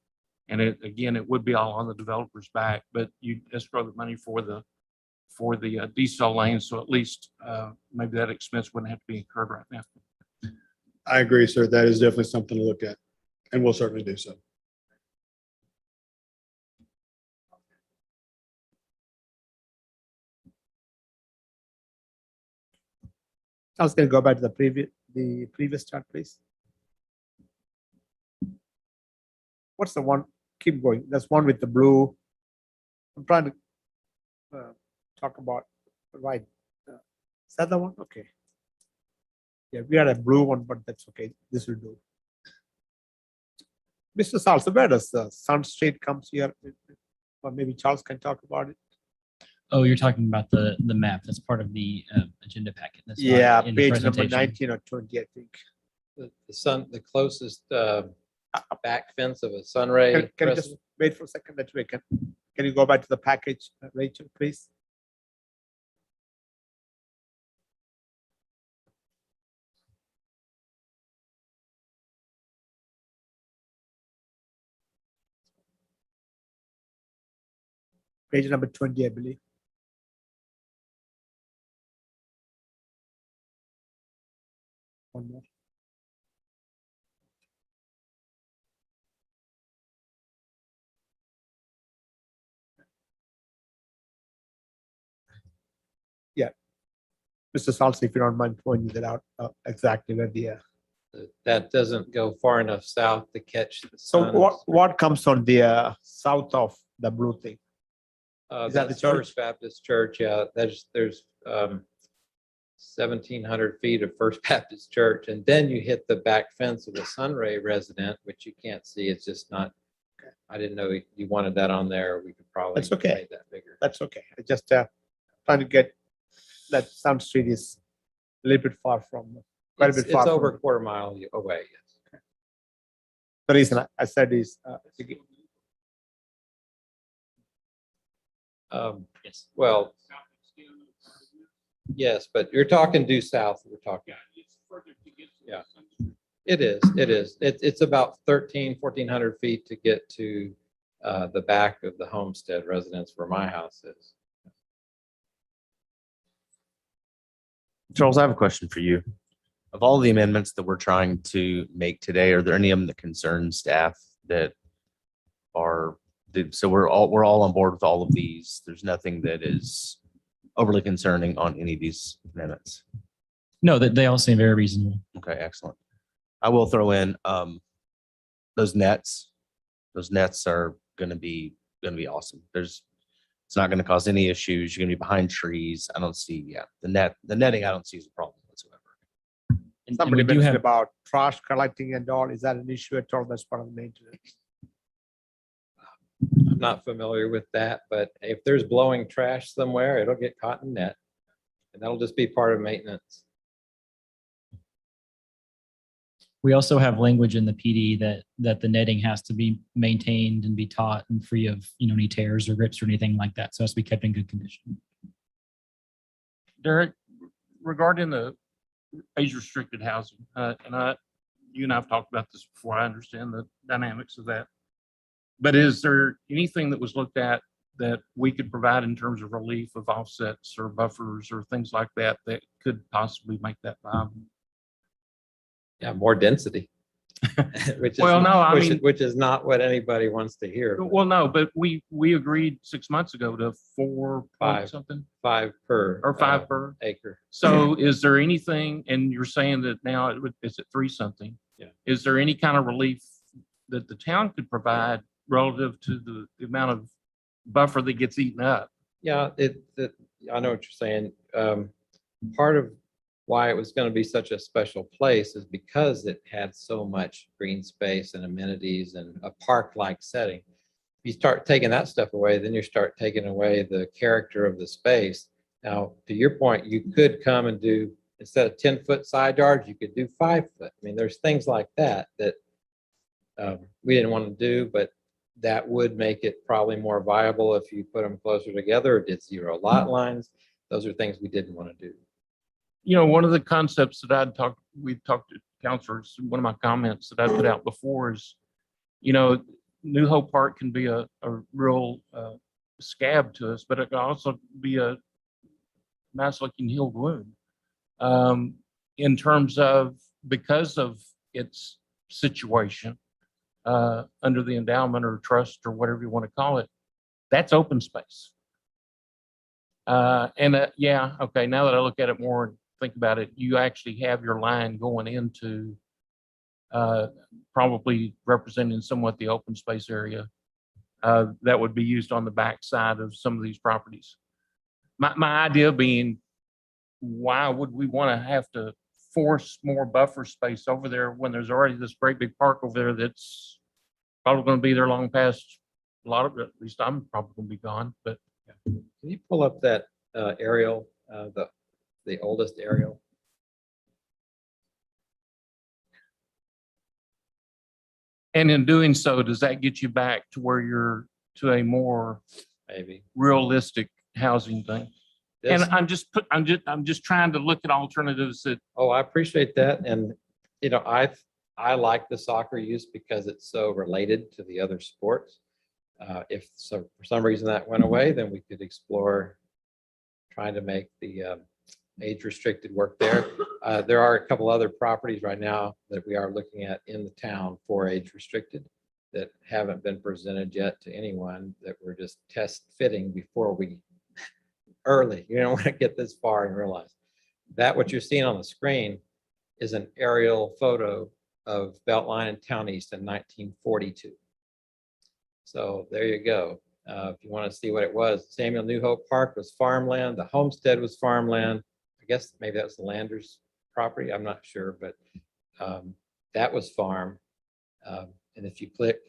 and it would be all on the developer's back, but you escrow the money for the decel lane, so at least maybe that expense wouldn't have to be incurred right now. I agree, sir. That is definitely something to look at, and we'll certainly do so. I was going to go back to the previous chart, please. What's the one? Keep going. That's one with the blue. I'm trying to talk about, right. Is that the one? Okay. Yeah, we had a blue one, but that's okay. This will do. Mr. Salsa, where does the Sun Street comes here? Or maybe Charles can talk about it. Oh, you're talking about the map. That's part of the agenda packet. That's not Yeah, in the page number presentation. 19 or 20, I think. The closest back fence of a sunray. Can you just wait for a second that we can you go back to the package, Rachel, please? Page number 20, I believe. One more. Yeah. Mr. Salsa, if you don't mind pointing that out exactly where the, That doesn't go far enough south to catch the so sun. what comes on the south of the blue thing? Is that the That's church? First Baptist Church, yeah, there's 1,700 feet of First Baptist Church, and then you hit the back fence of the Sunray resident, which you can't see, it's just not, I didn't know you wanted that on there, we could probably That's okay. make that bigger. That's okay. I just trying to get, that Sound Street is a little bit far from, quite a bit It's far over from. a quarter mile away, yes. The reason I said is, Yes. Well, yes, but you're talking due south, we're talking. Yeah. It is. It's about 1,400 feet to get to the back of the homestead residence where my house is. Charles, I have a question for you. Of all the amendments that we're trying to make today, are there any of them that concern staff that are, so we're all on board with all of these? There's nothing that is overly concerning on any of these amendments? No, that they all seem very reasonable. Okay, excellent. I will throw in those nets. Those nets are gonna be awesome. It's not gonna cause any issues. You're gonna be behind trees. I don't see, the netting, I don't see as a problem whatsoever. And somebody we do mentioned have, about trash collecting and all. Is that an issue at all? That's part of the maintenance. I'm not familiar with that, but if there's blowing trash somewhere, it'll get caught in net. And that'll just be part of maintenance. we also have language in the PD that the netting has to be maintained and be taut and free of, any tears or rips or anything like that. So it has to be kept in good condition. Derek, regarding the age restricted housing, you and I have talked about this before. I understand the dynamics of that. But is there anything that was looked at that we could provide in terms of relief of offsets or buffers or things like that that could possibly make that viable? Yeah, more density. Which is, Well, no, I mean- which is not what anybody wants to hear. Well, no, but we agreed 6 months ago to 4 Five. something 5 per. or 5 per. acre. So is there anything, and you're saying that now it's at 3 something? Yeah. Is there any kind of relief that the town could provide relative to the amount of buffer that gets eaten up? Yeah, I know what you're saying. Part of why it was going to be such a special place is because it had so much green space and amenities and a park-like setting. If you start taking that stuff away, then you start taking away the character of the space. Now, to your point, you could come and do, instead of 10-foot side yards, you could do 5 foot. I mean, there's things like that we didn't want to do, but that would make it probably more viable if you put them closer together or did 0 lot lines. Those are things we didn't want to do. One of the concepts that we talked to counselors, one of my comments that I put out before is, New Hope Park can be a real scab to us, but it can also be a nice looking healed wound. In terms of, because of its situation under the endowment or trust or whatever you want to call it, that's open space. Yeah, okay, now that I look at it more and think about it, you actually have your line going into probably representing somewhat the open space area that would be used on the back side of some of these properties. My idea being, why would we want to have to force more buffer space over there when there's already this great big park over there that's probably going to be there long past a lot of it, at least I'm probably going to be gone, but. Can you pull up that aerial, the oldest aerial? And in doing so, does that get you back to where you're to a more Maybe. realistic housing thing? This- And I'm just trying to look at alternatives that, Oh, I appreciate that. And, I like the soccer use because it's so related to the other sports. If so, for some reason that went away, then we could explore trying to make the age restricted work there. There are a couple other properties right now that we are looking at in the town for age restricted that haven't been presented yet to anyone, that we're just test fitting before we early. You don't want to get this far and realize. That what you're seeing on the screen is an aerial photo of Beltline and Town East in 1942. So there you go. If you want to see what it was, Samuel New Hope Park was farmland. The homestead was farmland. I guess maybe that was the Landers property. I'm not sure, but that was farm. And if you click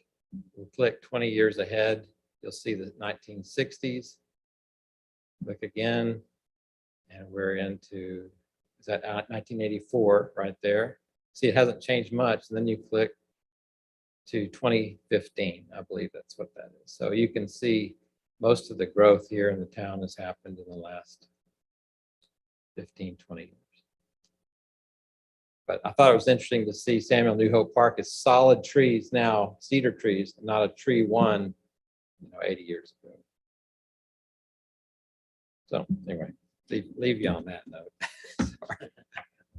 20 years ahead, you'll see the 1960s. Click again, and we're into, is that 1984 right there? See, it hasn't changed much. And then you click to 2015. I believe that's what that is. So you can see most of the growth here in the town has happened in the last 15, 20 years. But I thought it was interesting to see Samuel New Hope Park is solid trees now, cedar trees, not a tree one, 80 years ago. So anyway, leave you on that note. Sorry.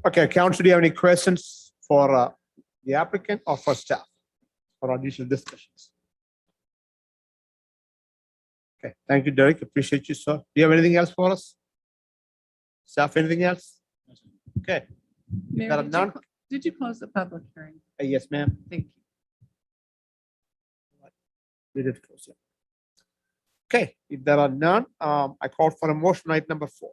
Okay, council, do you have any questions for the applicant or for staff for additional discussions? Okay, thank you, Derek. Appreciate you, sir. Do you have anything else for us? Staff, anything else? Okay. Mayor, There are none? did you close the public hearing? Yes, ma'am. Thank you. We did close it. Okay, if there are none, I call for a motion item number 4.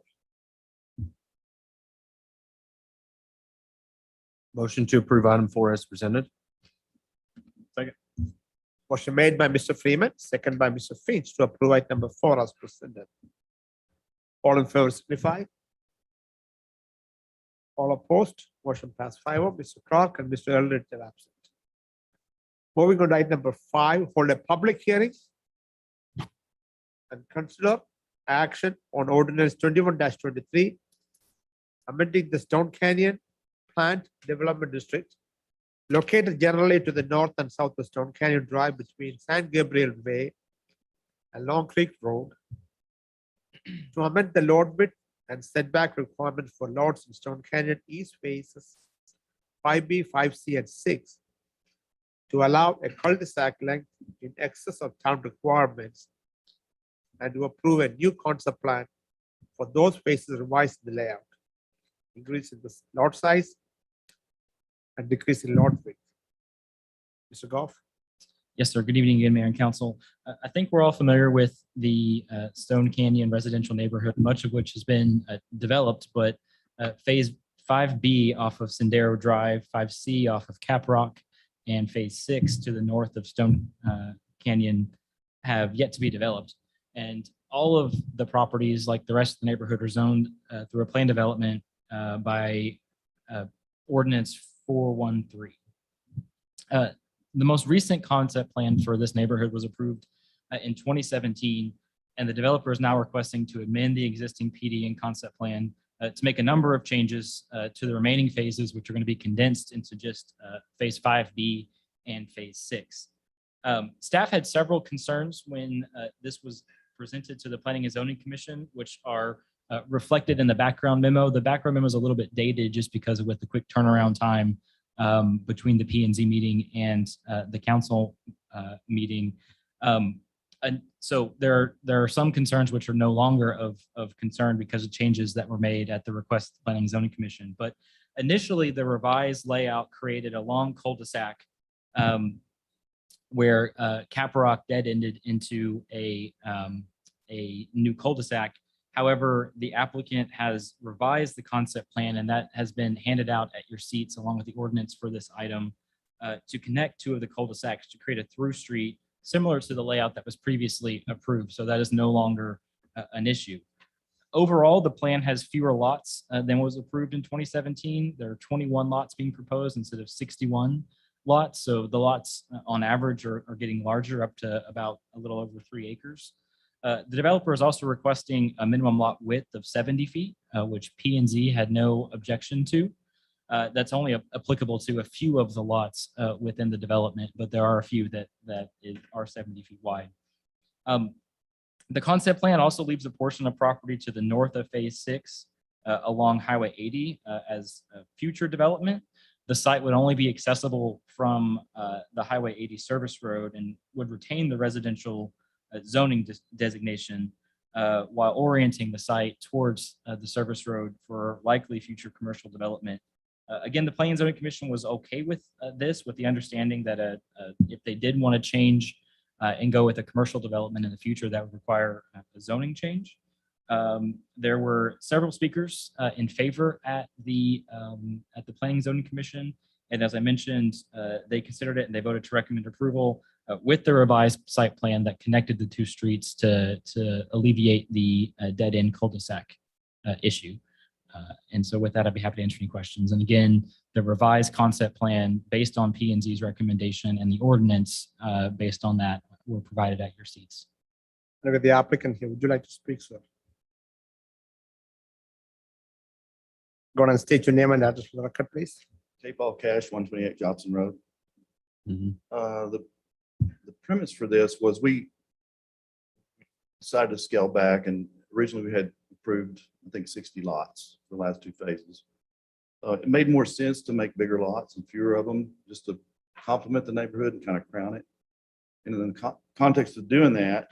Motion to approve item 4 as presented. Motion made by Mr. Freeman, second by Mr. Finch to approve item number 4 as presented. All in favor signify. All opposed, motion passed 5-0. Mr. Clark and Mr. Eldridge are absent. Moving on to item number 5, hold a public hearing and consider action on ordinance 21-23, amending the Stone Canyon Plant Development District located generally to the north and south of Stone Canyon Drive between San Gabriel Way and Long Creek Road to amend the load width and setback requirement for lots in Stone Canyon East phases 5B, 5C, and 6 to allow a cul-de-sac length in excess of town requirements and to approve a new concept plan for those phases revised in the layout, increasing the lot size and decreasing lot width. Mr. Goff? Yes, sir. Good evening again, Mayor and Council. I think we're all familiar with the Stone Canyon residential neighborhood, much of which has been developed, but Phase 5B off of Sendero Drive, 5C off of Caprock, and Phase 6 to the north of Stone Canyon have yet to be developed. And all of the properties, like the rest of the neighborhood, are zoned through a plan development by Ordinance 413. The most recent concept plan for this neighborhood was approved in 2017, and the developer is now requesting to amend the existing PD and concept plan to make a number of changes to the remaining phases, which are going to be condensed into just Phase 5B and Phase 6. Staff had several concerns when this was presented to the Planning and Zoning Commission, which are reflected in the background memo. The background memo is a little bit dated just because of with the quick turnaround time between the P&Z meeting and the council meeting. And so there are some concerns which are no longer of concern because of changes that were made at the request of the Planning and Zoning Commission. But initially, the revised layout created a long cul-de-sac where Caprock dead ended into a new cul-de-sac. However, the applicant has revised the concept plan, and that has been handed out at your seats along with the ordinance for this item to connect 2 of the cul-de-sacs to create a through street similar to the layout that was previously approved. So that is no longer an issue. Overall, the plan has fewer lots than was approved in 2017. There are 21 lots being proposed instead of 61 lots. So the lots on average are getting larger, up to about a little over 3 acres. The developer is also requesting a minimum lot width of 70 feet, which P&Z had no objection to. That's only applicable to a few of the lots within the development, but there are a few that are 70 feet wide. The concept plan also leaves a portion of property to the north of Phase 6 along Highway 80 as a future development. The site would only be accessible from the Highway 80 service road and would retain the residential zoning designation, while orienting the site towards the service road for likely future commercial development. Again, the Planning and Zoning Commission was okay with this, with the understanding that if they did want to change and go with a commercial development in the future, that would require a zoning change. There were several speakers in favor at the Planning and Zoning Commission. And as I mentioned, they considered it and they voted to recommend approval with the revised site plan that connected the two streets to alleviate the dead end cul-de-sac issue. And so with that, I'd be happy to answer any questions. And again, the revised concept plan based on P and Z's recommendation and the ordinance based on that were provided at your seats. Look at the applicant here. Would you like to speak, sir? Go on and state your name and address for the record, please. Tape all cash, 128 Johnson Road. Mhm. The premise for this was we decided to scale back, and originally we had approved, I think, 60 lots for the last two phases. It made more sense to make bigger lots and fewer of them, just to complement the neighborhood and kind of crown it. And in the context of doing that,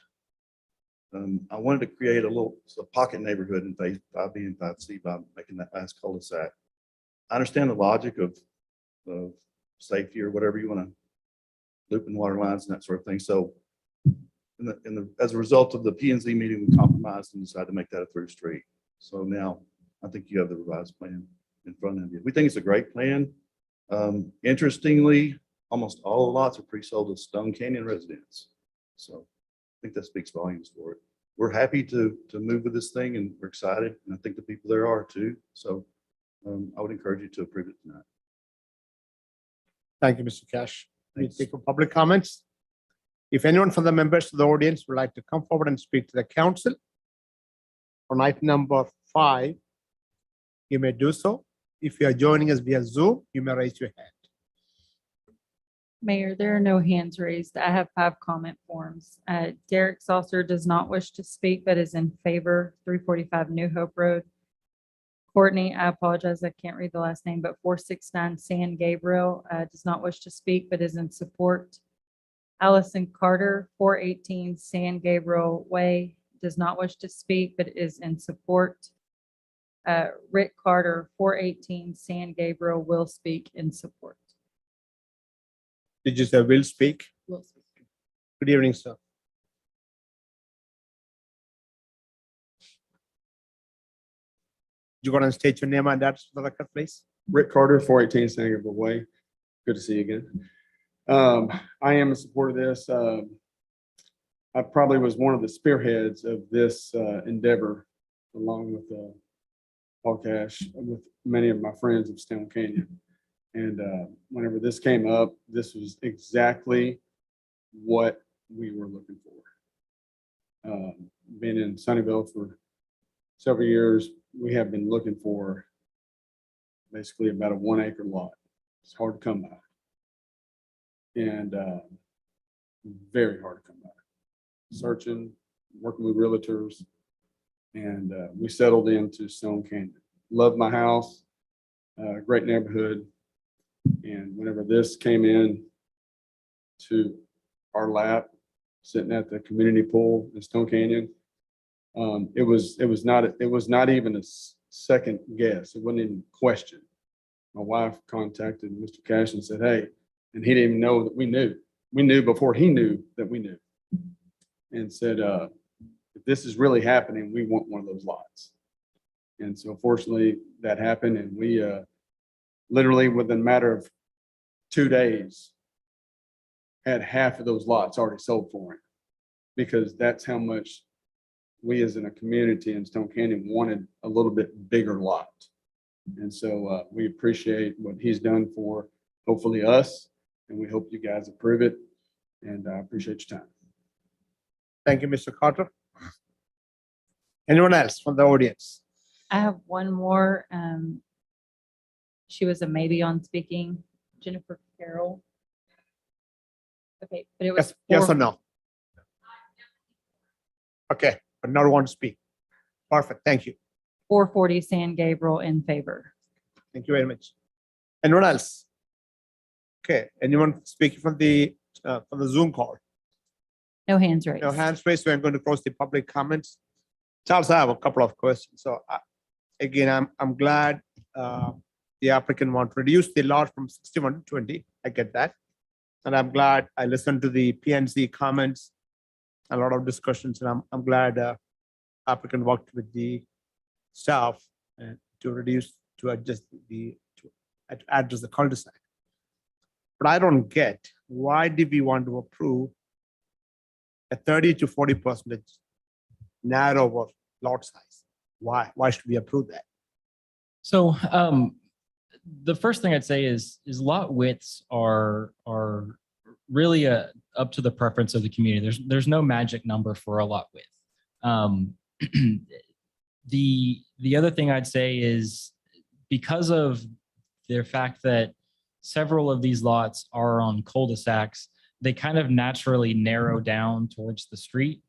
I wanted to create a pocket neighborhood in phase 5B and 5C by making that last cul-de-sac. I understand the logic of safety or whatever you want to loop in water lines and that sort of thing. So as a result of the P and Z meeting, we compromised and decided to make that a through street. So now I think you have the revised plan in front of you. We think it's a great plan. Interestingly, almost all the lots are pre-sold to Stone Canyon residents. So I think that speaks volumes for it. We're happy to move with this thing and we're excited. And I think the people there are too. So I would encourage you to approve it tonight. Thank you, Mr. Cash. We Thanks. take public comments. If anyone from the members of the audience would like to come forward and speak to the council on item number 5, you may do so. If you are joining us via Zoom, you may raise your hand. Mayor, there are no hands raised. I have 5 comment forms. Derek Saucer does not wish to speak, but is in favor, 345 New Hope Road. Courtney, I apologize, I can't read the last name, but 469 San Gabriel does not wish to speak, but is in support. Allison Carter, 418 San Gabriel Way, does not wish to speak, but is in support. Rick Carter, 418 San Gabriel, will speak in support. Did you say will speak? Will speak. Good evening, sir. You go and state your name and address for the record, please. Rick Carter, 418 Sangerville Way. Good to see you again. I am in support of this. I probably was one of the spearheads of this endeavor, along with Paul Cash, with many of my friends of Stone Canyon. And whenever this came up, this was exactly what we were looking for. Been in Sunnyvale for several years, we have been looking for basically about a 1 acre lot. It's hard to come by. And very hard to come by. Searching, working with realtors, and we settled into Stone Canyon. Love my house, great neighborhood. And whenever this came in to our lap, sitting at the community pool in Stone Canyon, it was not even a second guess. It wasn't even a question. My wife contacted Mr. Cash and said, hey, and he didn't even know that we knew. We knew before he knew that we knew. And said, if this is really happening, we want one of those lots. And so fortunately that happened, and we literally within a matter of 2 days had half of those lots already sold for him, because that's how much we as in a community in Stone Canyon wanted a little bit bigger lot. And so we appreciate what he's done for hopefully us, and we hope you guys approve it. And I appreciate your time. Thank you, Mr. Carter. Anyone else from the audience? I have one more. She was a maybe on speaking, Jennifer Carroll. Okay, but it was. Yes or four- no? Okay, but not want to speak. Perfect, thank you. 440 San Gabriel in favor. Thank you very much. Anyone else? Okay, anyone speaking from the Zoom call? No hands raised. No hands raised, so I'm going to close the public comments. Charles, I have a couple of questions. So again, I'm glad the applicant want to reduce the lot from 61 to 20. I get that. And I'm glad I listened to the PNC comments, a lot of discussions, and I'm glad applicant worked with the staff to reduce, to adjust to address the cul-de-sac. But I don't get, why did we want to approve a 30 to 40% narrower lot size? Why should we approve that? So the first thing I'd say is lot widths are really up to the preference of the community. There's no magic number for a lot width. The other thing I'd say is because of the fact that several of these lots are on cul-de-sacs, they kind of naturally narrow down towards the street.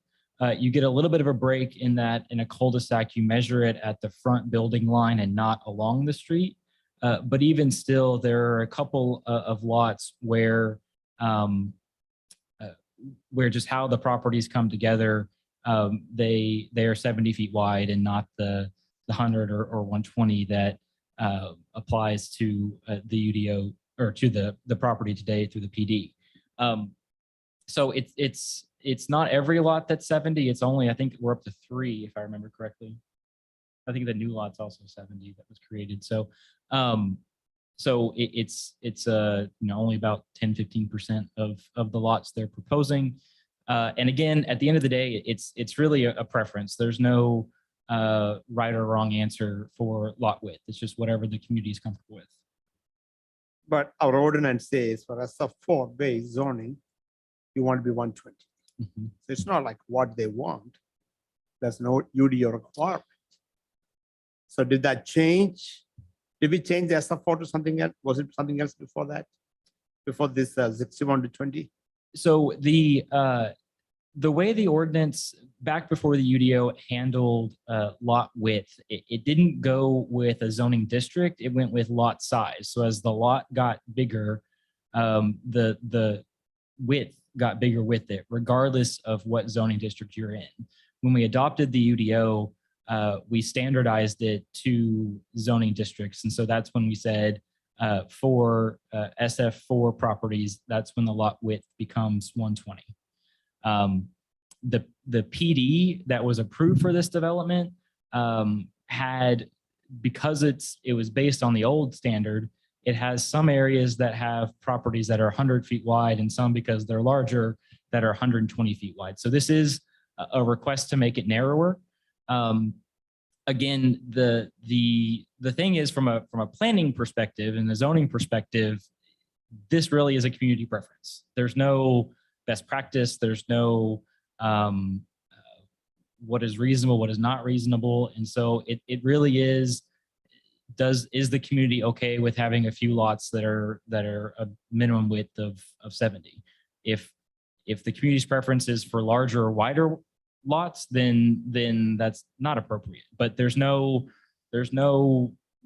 You get a little bit of a break in that in a cul-de-sac, you measure it at the front building line and not along the street. But even still, there are a couple of lots where just how the properties come together, they are 70 feet wide and not the 100 or 120 that applies to the UDO or to the property today through the PD. So it's not every lot that's 70. It's only, I think we're up to 3, if I remember correctly. I think the new lot's also 70 that was created. So it's only about 10-15% of the lots they're proposing. And again, at the end of the day, it's really a preference. There's no right or wrong answer for lot width. It's just whatever the community is comfortable with. But our ordinance says for SF4 base zoning, you want to be 120. Mm-hmm. So it's not like what they want. There's no UDO requirement. So did that change? Did we change the SF4 to something else? Was it something else before that? Before this 61 to 20? So the way the ordinance back before the UDO handled lot width, it didn't go with a zoning district. It went with lot size. So as the lot got bigger, the width got bigger with it, regardless of what zoning district you're in. When we adopted the UDO, we standardized it to zoning districts. And so that's when we said for SF4 properties, that's when the lot width becomes 120. The PD that was approved for this development had, because it was based on the old standard, it has some areas that have properties that are 100 feet wide and some, because they're larger, that are 120 feet wide. So this is a request to make it narrower. Again, the thing is from a planning perspective and the zoning perspective, this really is a community preference. There's no best practice. There's no what is reasonable, what is not reasonable. And so it really is, is the community okay with having a few lots that are a minimum width of 70? If the community's preference is for larger or wider lots, then that's not appropriate. But there's no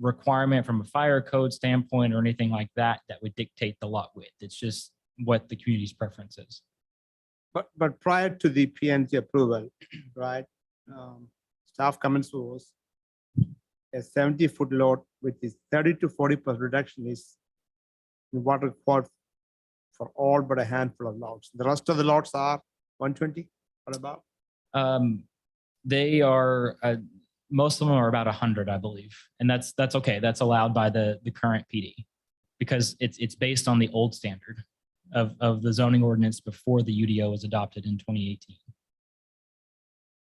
requirement from a fire code standpoint or anything like that that would dictate the lot width. It's just what the community's preference is. But prior to the PNC approval, right? Staff comments was a 70-foot lot with this 30 to 40% reduction is what required for all but a handful of lots. The rest of the lots are 120 or above. They are most of them are about 100, I believe, and that's okay. That's allowed by the current PD because it's based on the old standard of the zoning ordinance before the UDO was adopted in 2018.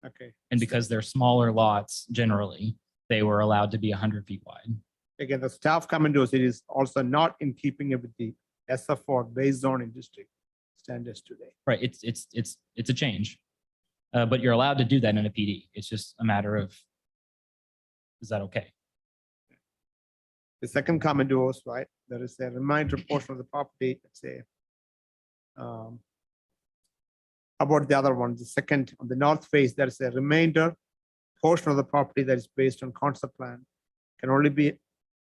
Okay. And because they're smaller lots, generally, they were allowed to be 100 feet wide. Again, the staff comment was it is also not in keeping with the SF4 base zoning district standards today. Right. It's a change, but you're allowed to do that in a PD. It's just a matter of, is that okay? The second comment was, right, there is a remainder portion of the property, let's say, about the other one, the second on the north face, there is a remainder portion of the property that is based on concept plan, can only be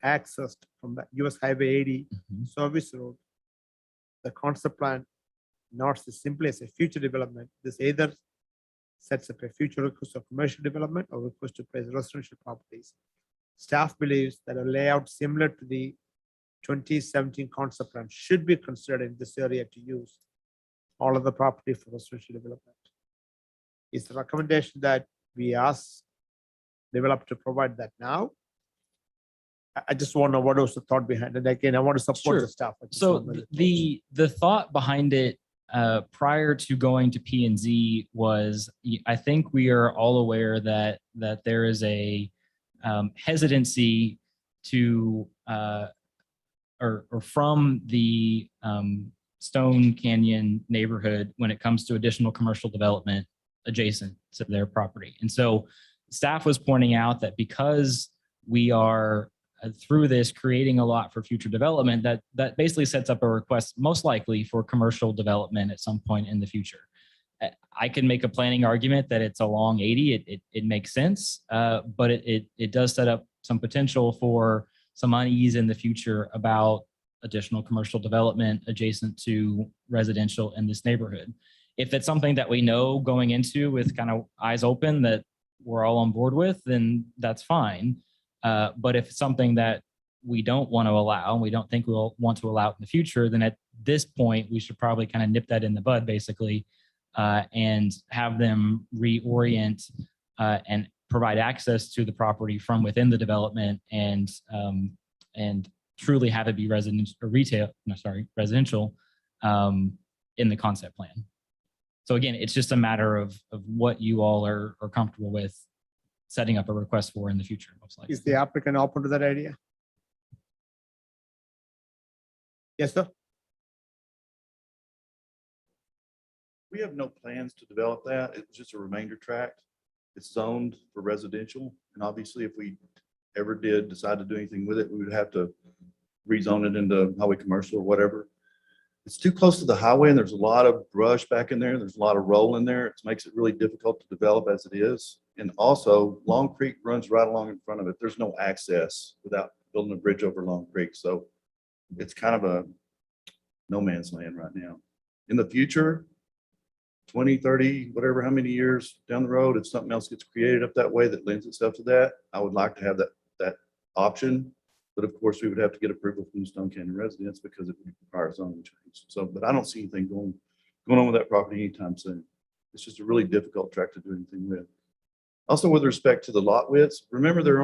accessed from the US Highway 80 service road. The concept plan not simply as a future development, this either sets up a future request of commercial development or request to place residential properties. Staff believes that a layout similar to the 2017 concept plan should be considered in this area to use all of the property for residential development. Is the recommendation that we ask developer to provide that now? I just want to know what was the thought behind it. Again, I want to support Sure. the staff. I just So want to- the thought behind it prior to going to P and Z was, I think we are all aware that there is a hesitancy to or from the Stone Canyon neighborhood when it comes to additional commercial development adjacent to their property. And so staff was pointing out that because we are through this creating a lot for future development, that basically sets up a request most likely for commercial development at some point in the future. I can make a planning argument that it's a long 80, it makes sense, but it does set up some potential for some unease in the future about additional commercial development adjacent to residential in this neighborhood. If it's something that we know going into with kind of eyes open that we're all on board with, then that's fine. But if it's something that we don't want to allow, and we don't think we'll want to allow it in the future, then at this point, we should probably kind of nip that in the bud, basically, and have them reorient and provide access to the property from within the development and truly have it be residential in the concept plan. So again, it's just a matter of what you all are comfortable with setting up a request for in the future, most likely. Is the applicant open to that idea? Yes, sir. We have no plans to develop that. It's just a remainder tract. It's zoned for residential. And obviously, if we ever did decide to do anything with it, we would have to rezone it into highway commercial or whatever. It's too close to the highway and there's a lot of brush back in there. There's a lot of roll in there. It makes it really difficult to develop as it is. And also Long Creek runs right along in front of it. There's no access without building a bridge over Long Creek. So it's kind of a no man's land right now. In the future, 20, 30, whatever, how many years down the road, if something else gets created up that way that lends itself to that, I would like to have that option. But of course, we would have to get approval from the Stone Canyon residents because it would require zoning change. So, but I don't see anything going on with that property anytime soon. It's just a really difficult tract to do anything with. Also, with respect to the lot widths, remember there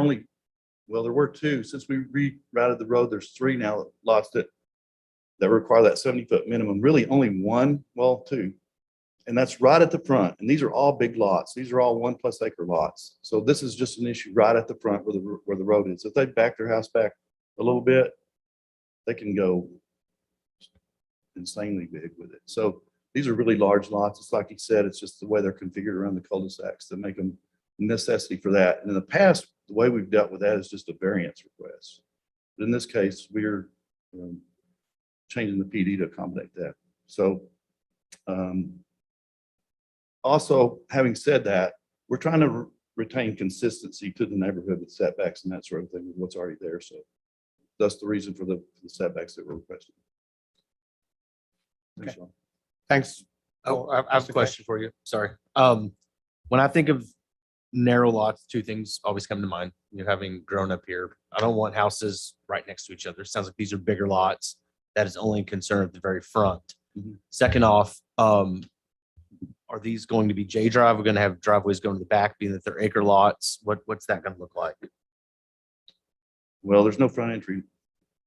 were two. Since we rerouted the road, there's 3 now lots that require that 70-foot minimum. Really only 1, well, 2. And that's right at the front. And these are all big lots. These are all 1+ acre lots. So this is just an issue right at the front where the road is. If they back their house back a little bit, they can go insanely big with it. So these are really large lots. It's like he said, it's just the way they're configured around the cul-de-sacs that make them a necessity for that. And in the past, the way we've dealt with that is just a variance request. But in this case, we're changing the PD to accommodate that. So also, having said that, we're trying to retain consistency to the neighborhood with setbacks and that sort of thing with what's already there. So that's the reason for the setbacks that we're requesting. Thanks, Sean. Thanks. Oh, I have a question for you. Sorry. When I think of narrow lots, 2 things always come to mind. You having grown up here, I don't want houses right next to each other. It sounds like these are bigger lots. That is only concern at the very front. Mhm. Second off, are these going to be J drive? We're going to have driveways going to the back, being that they're acre lots. What's that going to look like? Well, there's no front entry.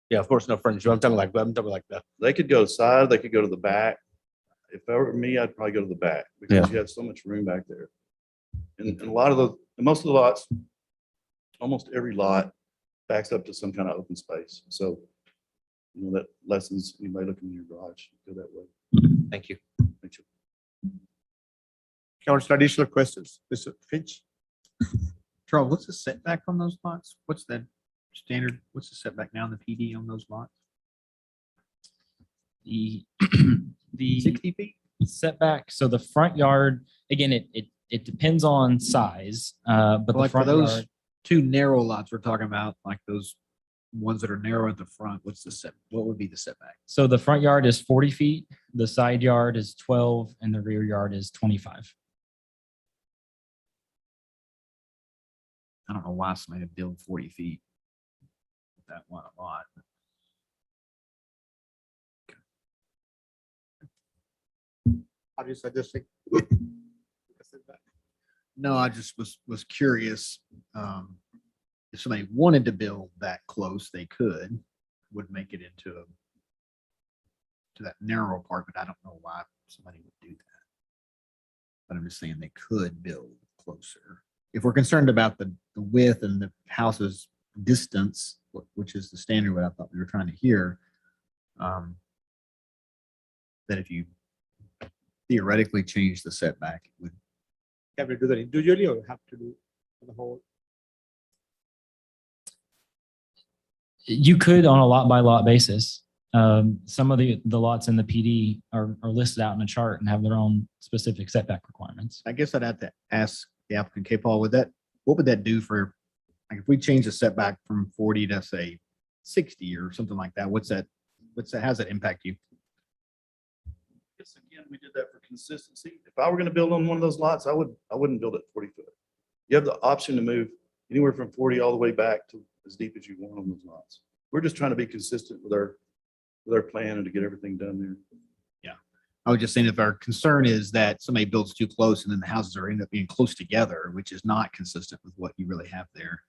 Yeah, of course, no frontage. I'm talking like that. They could go side, they could go to the back. If that were me, I'd probably go to the back because you have so much room back there. And a lot of most of the lots, almost every lot backs up to some kind of open space. So, that lessens anybody looking in your garage, go that way. Thank you. Thank you. Council, additional questions? Mr. Finch? Charles, what's the setback on those lots? What's the standard? What's the setback now in the PD on those lots? The 60 feet? setback, so the front yard, again, it depends on size, but the Like for front those yard, 2 narrow lots we're talking about, like those ones that are narrow at the front, what would be the setback? so the front yard is 40 feet, the side yard is 12, and the rear yard is 25. I don't know why somebody would build 40 feet. That one a lot. Are you suggesting? No, I just was curious. If somebody wanted to build that close, they would make it into to that narrow part, but I don't know why somebody would do that. But I'm just saying they could build closer. If we're concerned about the width and the house's distance, which is the standard what I thought we were trying to hear, that if you theoretically change the setback, it would. Can we do that individually or have to do for the whole? You could on a lot by lot basis. Some of the lots in the PD are listed out in a chart and have their own specific setback requirements. I guess I'd have to ask the applicant, K. Paul, what would that do for, like, if we change the setback from 40 to say 60 or something like that, how's that impact you? Yes, again, we did that for consistency. If I were gonna build on one of those lots, I wouldn't build it 40 foot. You have the option to move anywhere from 40 all the way back to as deep as you want on those lots. We're just trying to be consistent with our plan and to get everything done there. I was just saying, if our concern is that somebody builds too close and then the houses are end up being close together, which is not consistent with what you really have there,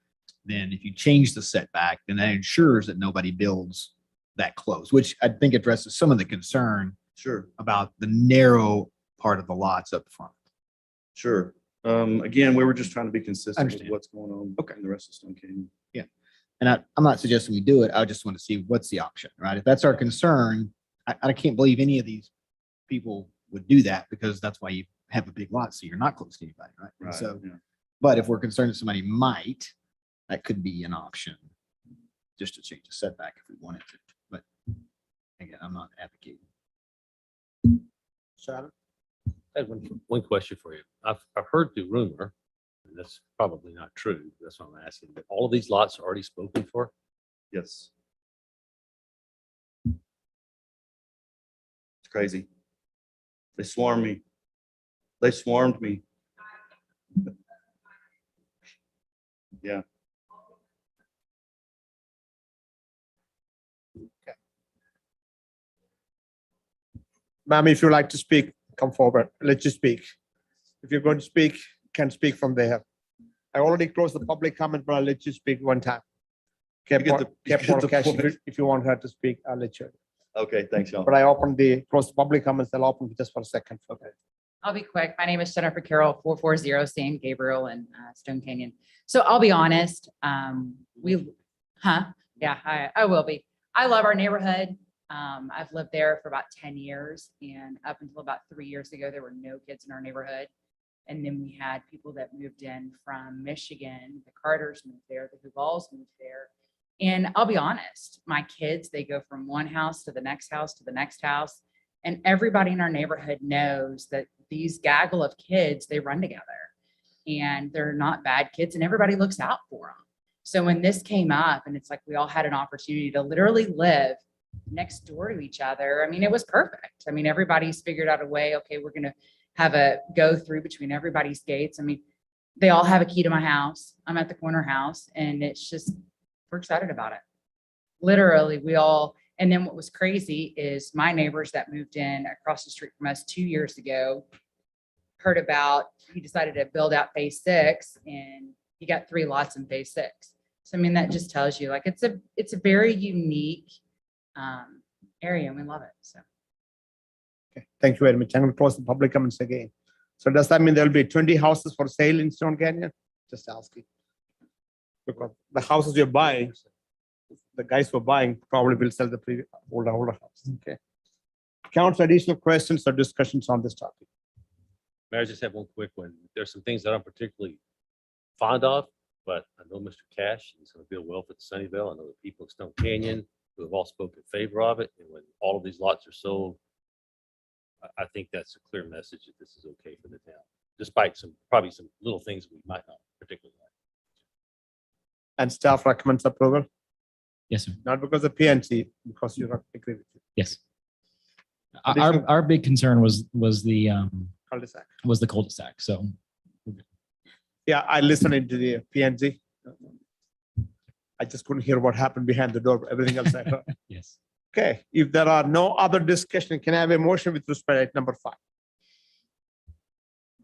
then if you change the setback, then that ensures that nobody builds that close, which I think addresses some of the concern Sure, about the narrow part of the lots up front. sure. Again, we were just trying to be consistent with Understand. what's going on Okay. in the rest of Stone Canyon. And I'm not suggesting we do it. I just want to see what's the option, right? If that's our concern, I can't believe any of these people would do that, because that's why you have a big lot, so you're not close to anybody, right? And Right, so, yeah. but if we're concerned that somebody might, that could be an option, just to change the setback if we wanted to. But again, I'm not advocating. Sharon? I had one question for you. I've heard the rumor, and that's probably not true. That's what I'm asking. That all of these lots are already spoken for? Yes. It's crazy. They swarmed me. They swarmed me. Yeah. Ma'am, if you like to speak, come forward. Let you speak. If you're going to speak, can speak from there. I already closed the public comment, but I'll let you speak one time. You get the point. If you want her to speak, I'll let you. Okay, thanks, y'all. But I closed the public comments. I'll open just for a second. Okay. I'll be quick. My name is Jennifer Carroll, 440 San Gabriel in Stone Canyon. So I'll be honest, Yeah, I will be. I love our neighborhood. I've lived there for about 10 years, and up until about 3 years ago, there were no kids in our neighborhood. And then we had people that moved in from Michigan. The Carters moved there, the Duvals moved there. And I'll be honest, my kids, they go from one house to the next house to the next house. And everybody in our neighborhood knows that these gaggle of kids, they run together and they're not bad kids, and everybody looks out for them. So when this came up, and it's like we all had an opportunity to literally live next door to each other, I mean, it was perfect. I mean, everybody's figured out a way, okay, we're going to have a go through between everybody's gates. I mean, they all have a key to my house. I'm at the corner house, and it's just, we're excited about it. Literally, we all, and then what was crazy is my neighbors that moved in across the street from us 2 years ago heard about, he decided to build out phase 6, and he got 3 lots in phase 6. So, I mean, that just tells you, like, it's a very unique area, and we love it. So. Okay, thank you very much. I'm going to close the public comments again. So does that mean there'll be 20 houses for sale in Stone Canyon? Just asking. Because the houses you're buying, the guys who are buying probably will sell the previous older house. Okay. Council, additional questions or discussions on this topic? Mayor, I just have one quick one. There's some things that I'm particularly fond of, but I know Mr. Cash is going to build well for Sunnyvale. I know the people of Stone Canyon who have all spoken in favor of it. And when all of these lots are sold, I think that's a clear message that this is okay for the town, despite probably some little things we might not particularly like. And staff recommends approval, Yes, sir. not because of PNC, because you don't agree with it. Yes. Additional- Our big concern was the Cul-de-sac. cul-de-sac. So Yeah, I listened into the PNC. I just couldn't hear what happened behind the door, but everything else I heard. Yes. Okay, if there are no other discussion, can I have a motion with respect to item number 5?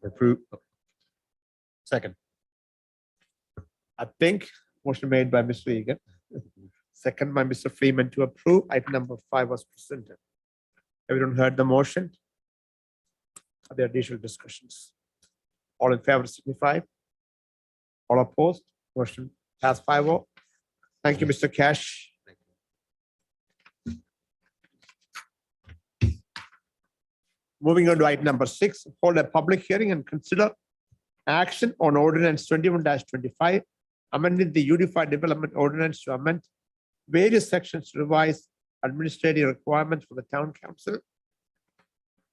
Approve. Second. I think motion made by Mr. Egan, second by Mr. Freeman to approve. Item number 5 was presented. Everyone heard the motion? Are there additional discussions? All in favor signify. All opposed? Motion passed 5-0. Thank you, Mr. Cash. Moving on to item number 6, hold a public hearing and consider action on ordinance 21-25, amending the Unified Development Ordinance to amend various sections to revise administrative requirements for the town council,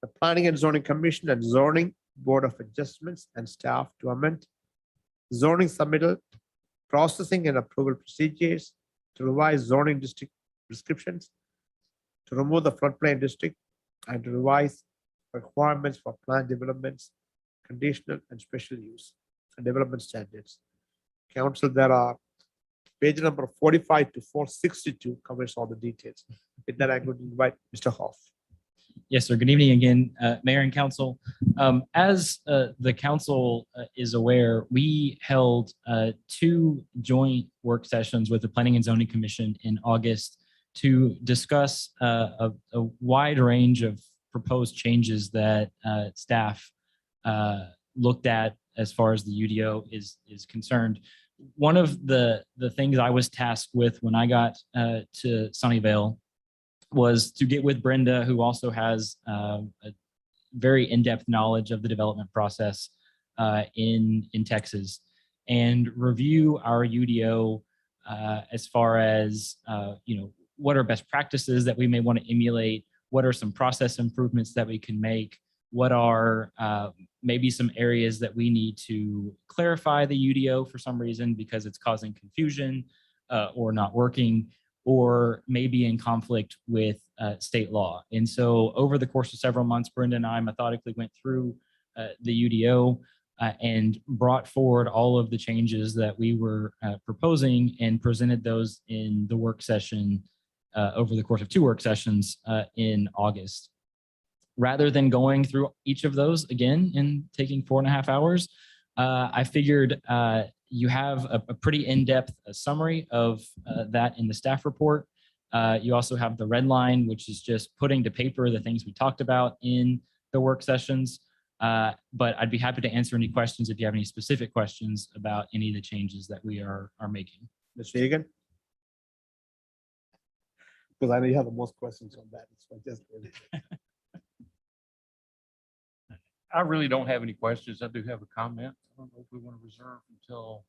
the Planning and Zoning Commission and Zoning Board of Adjustments and staff to amend zoning submittal, processing and approval procedures, to revise zoning district prescriptions, to remove the floodplain district, and to revise requirements for planned developments, conditional and special use and development standards. Council, there are page number 45 to 462 covers all the details. With that, I would invite Mr. Hoff. Yes, sir. Good evening again, Mayor and Council. As the council is aware, we held 2 joint work sessions with the Planning and Zoning Commission in August to discuss a wide range of proposed changes that staff looked at as far as the UDO is concerned. One of the things I was tasked with when I got to Sunnyvale was to get with Brenda, who also has a very in-depth knowledge of the development process in Texas, and review our UDO as far as what are best practices that we may want to emulate, what are some process improvements that we can make, what are maybe some areas that we need to clarify the UDO for some reason because it's causing confusion or not working, or maybe in conflict with state law. And so over the course of several months, Brenda and I methodically went through the UDO and brought forward all of the changes that we were proposing and presented those in the work session over the course of 2 work sessions in August. Rather than going through each of those again and taking 4.5 hours, I figured you have a pretty in-depth summary of that in the staff report. You also have the red line, which is just putting to paper the things we talked about in the work sessions. But I'd be happy to answer any questions if you have any specific questions about any of the changes that we are making. Mr. Egan? Because I know you have the most questions on that. So just I really don't have any questions. I do have a comment. I don't know if we want to reserve until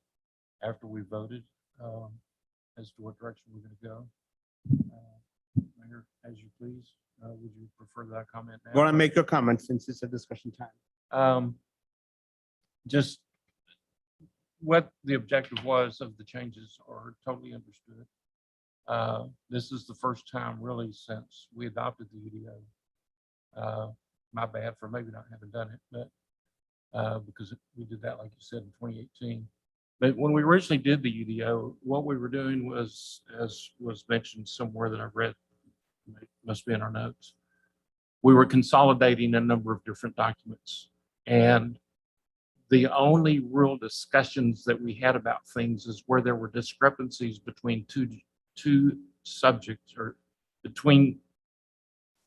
after we voted as to what direction we're going to go. Mayor, as you please, would you prefer that comment now? go and make your comment since it's a discussion time. Just what the objective was of the changes are totally understood. This is the first time really since we adopted the UDO. My bad for maybe not having done it, but because we did that, like you said, in 2018. But when we originally did the UDO, what we were doing was, as was mentioned somewhere that I've read, must be in our notes, we were consolidating a number of different documents. And the only real discussions that we had about things is where there were discrepancies between two subjects or between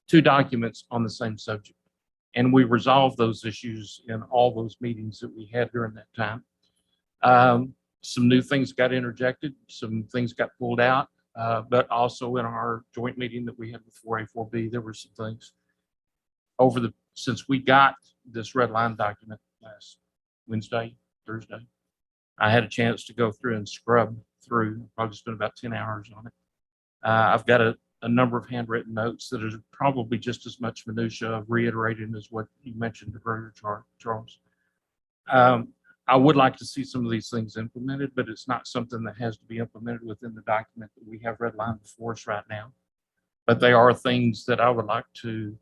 2 documents on the same subject. And we resolved those issues in all those meetings that we had during that time. Some new things got interjected, some things got pulled out, but also in our joint meeting that we had with 4A, 4B, there were some things since we got this red line document last Wednesday, Thursday, I had a chance to go through and scrub through, probably spent about 10 hours on it. I've got a number of handwritten notes that are probably just as much minutia of reiterating as what you mentioned earlier, Charles. I would like to see some of these things implemented, but it's not something that has to be implemented within the document that we have redlined before us right now. But they are things that I would like to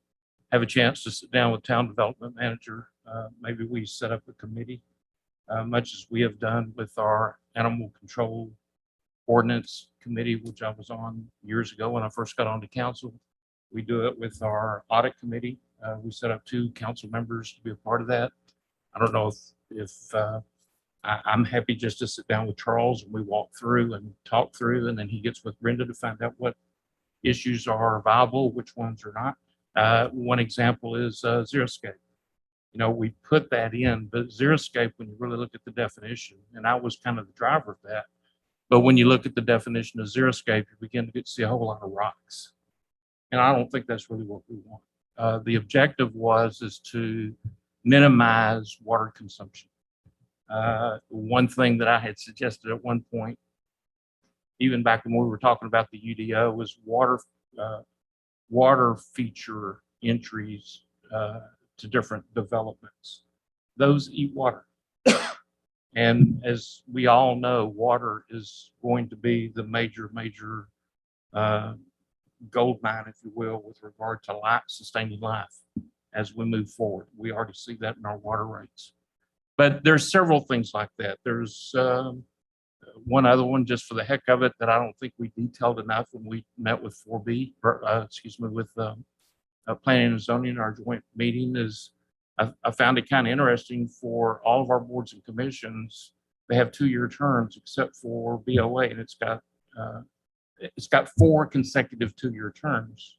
have a chance to sit down with Town Development Manager. Maybe we set up a committee much as we have done with our animal control ordinance committee, which I was on years ago when I first got onto council. We do it with our audit committee. We set up 2 council members to be a part of that. I don't know if I'm happy just to sit down with Charles and we walk through and talk through, and then he gets with Brenda to find out what issues are viable, which ones are not. One example is Xeriscape. You know, we put that in, but Xeriscape, when you really look at the definition, and I was kind of the driver of that, but when you look at the definition of Xeriscape, you begin to get to see a whole lot of rocks. And I don't think that's really what we want. The objective is to minimize water consumption. One thing that I had suggested at one point, even back when we were talking about the UDO, was water feature entries to different developments. Those eat water. And as we all know, water is going to be the major gold mine, if you will, with regard to life, sustaining life as we move forward. We already see that in our water rates. But there's several things like that. There's one other one, just for the heck of it, that I don't think we detailed enough when we met with 4B, with planning and zoning, our joint meeting, is I found it kind of interesting for all of our boards and commissions. They have 2-year terms except for BOA, and it's got 4 consecutive 2-year terms,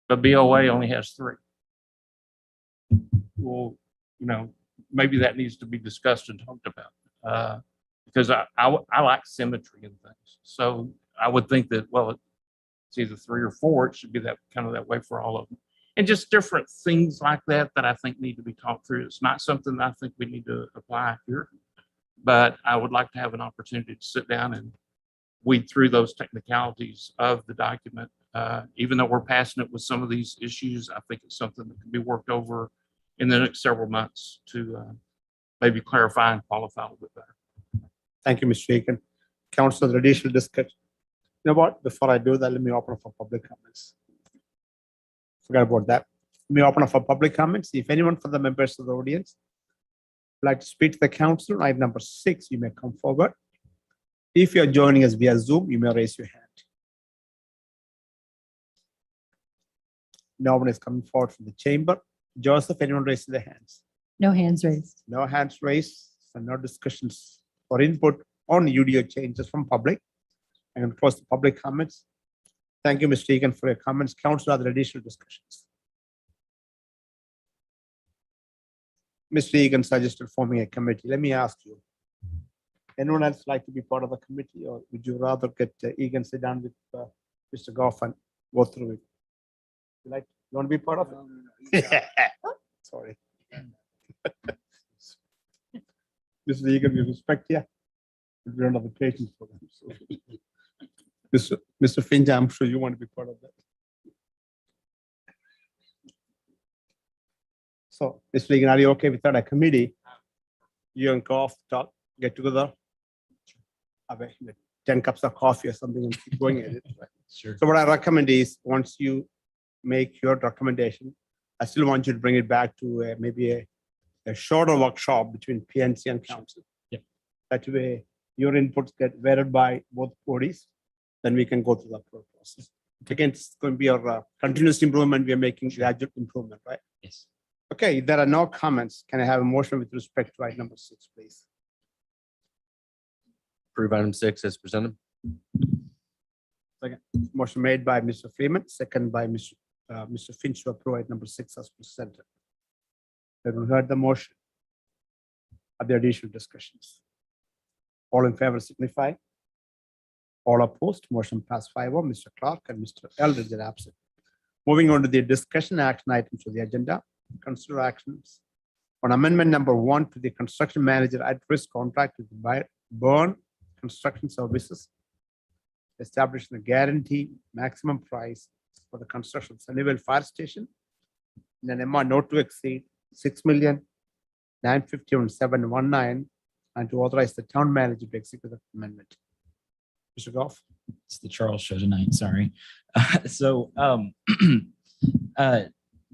but BOA only has 3. Well, you know, maybe that needs to be discussed and talked about, because I like symmetry in things. So I would think that, well, it's either 3 or 4. It should be that kind of that way for all of them. And just different things like that I think need to be talked through. It's not something that I think we need to apply here, but I would like to have an opportunity to sit down and weed through those technicalities of the document. Even though we're passionate with some of these issues, I think it's something that can be worked over in the next several months to maybe clarify and qualify a little bit better. Thank you, Mr. Egan. Council, additional discussion. You know what? Before I do that, let me open for public comments. Forgot about that. Let me open up for public comments. If anyone from the members of the audience would like to speak to the council, item number 6, you may come forward. If you're joining us via Zoom, you may raise your hand. No one is coming forward from the chamber. Joseph, anyone raising their hands? No hands raised. No hands raised, and no discussions or input on UDO changes from public. I'm going to close the public comments. Thank you, Mr. Egan, for your comments. Council, other additional discussions. Mr. Egan suggested forming a committee. Let me ask you, anyone else like to be part of the committee, or would you rather get Egan sit down with Mr. Goff and go through it? You want to be part of it? Sorry. Mr. Egan, we respect you. We don't have the patience for them. So. Mr. Finch, I'm sure you want to be part of that. So, Mr. Egan, are you okay with that? A committee, you and Goff talk, get together, have 10 cups of coffee or something and keep going at it. Sure. So what I recommend is, once you make your recommendation, I still want you to bring it back to maybe a shorter workshop between PNC and council. Yep. That way your inputs get vetted by both bodies, then we can go through the process. Again, it's going to be our continuous improvement. We are making gradual improvement, right? Yes. Okay, if there are no comments, can I have a motion with respect to item number 6, please? Approve item 6 as presented. Second. Motion made by Mr. Freeman, second by Mr. Finch to approve item number 6 as presented. Everyone heard the motion? Are there additional discussions? All in favor signify. All opposed, motion passed 5-0. Mr. Clark and Mr. Eldridge are absent. Moving on to the discussion action items of the agenda. Consider actions on amendment number 1 to the construction manager at-risk contract with Burn Construction Services, establishing a guaranteed maximum price for the construction of Sunnyvale Fire Station in an amount not to exceed $6,951,719, and to authorize the town manager to execute the amendment. Mr. Goff. It's the Charles show tonight, sorry.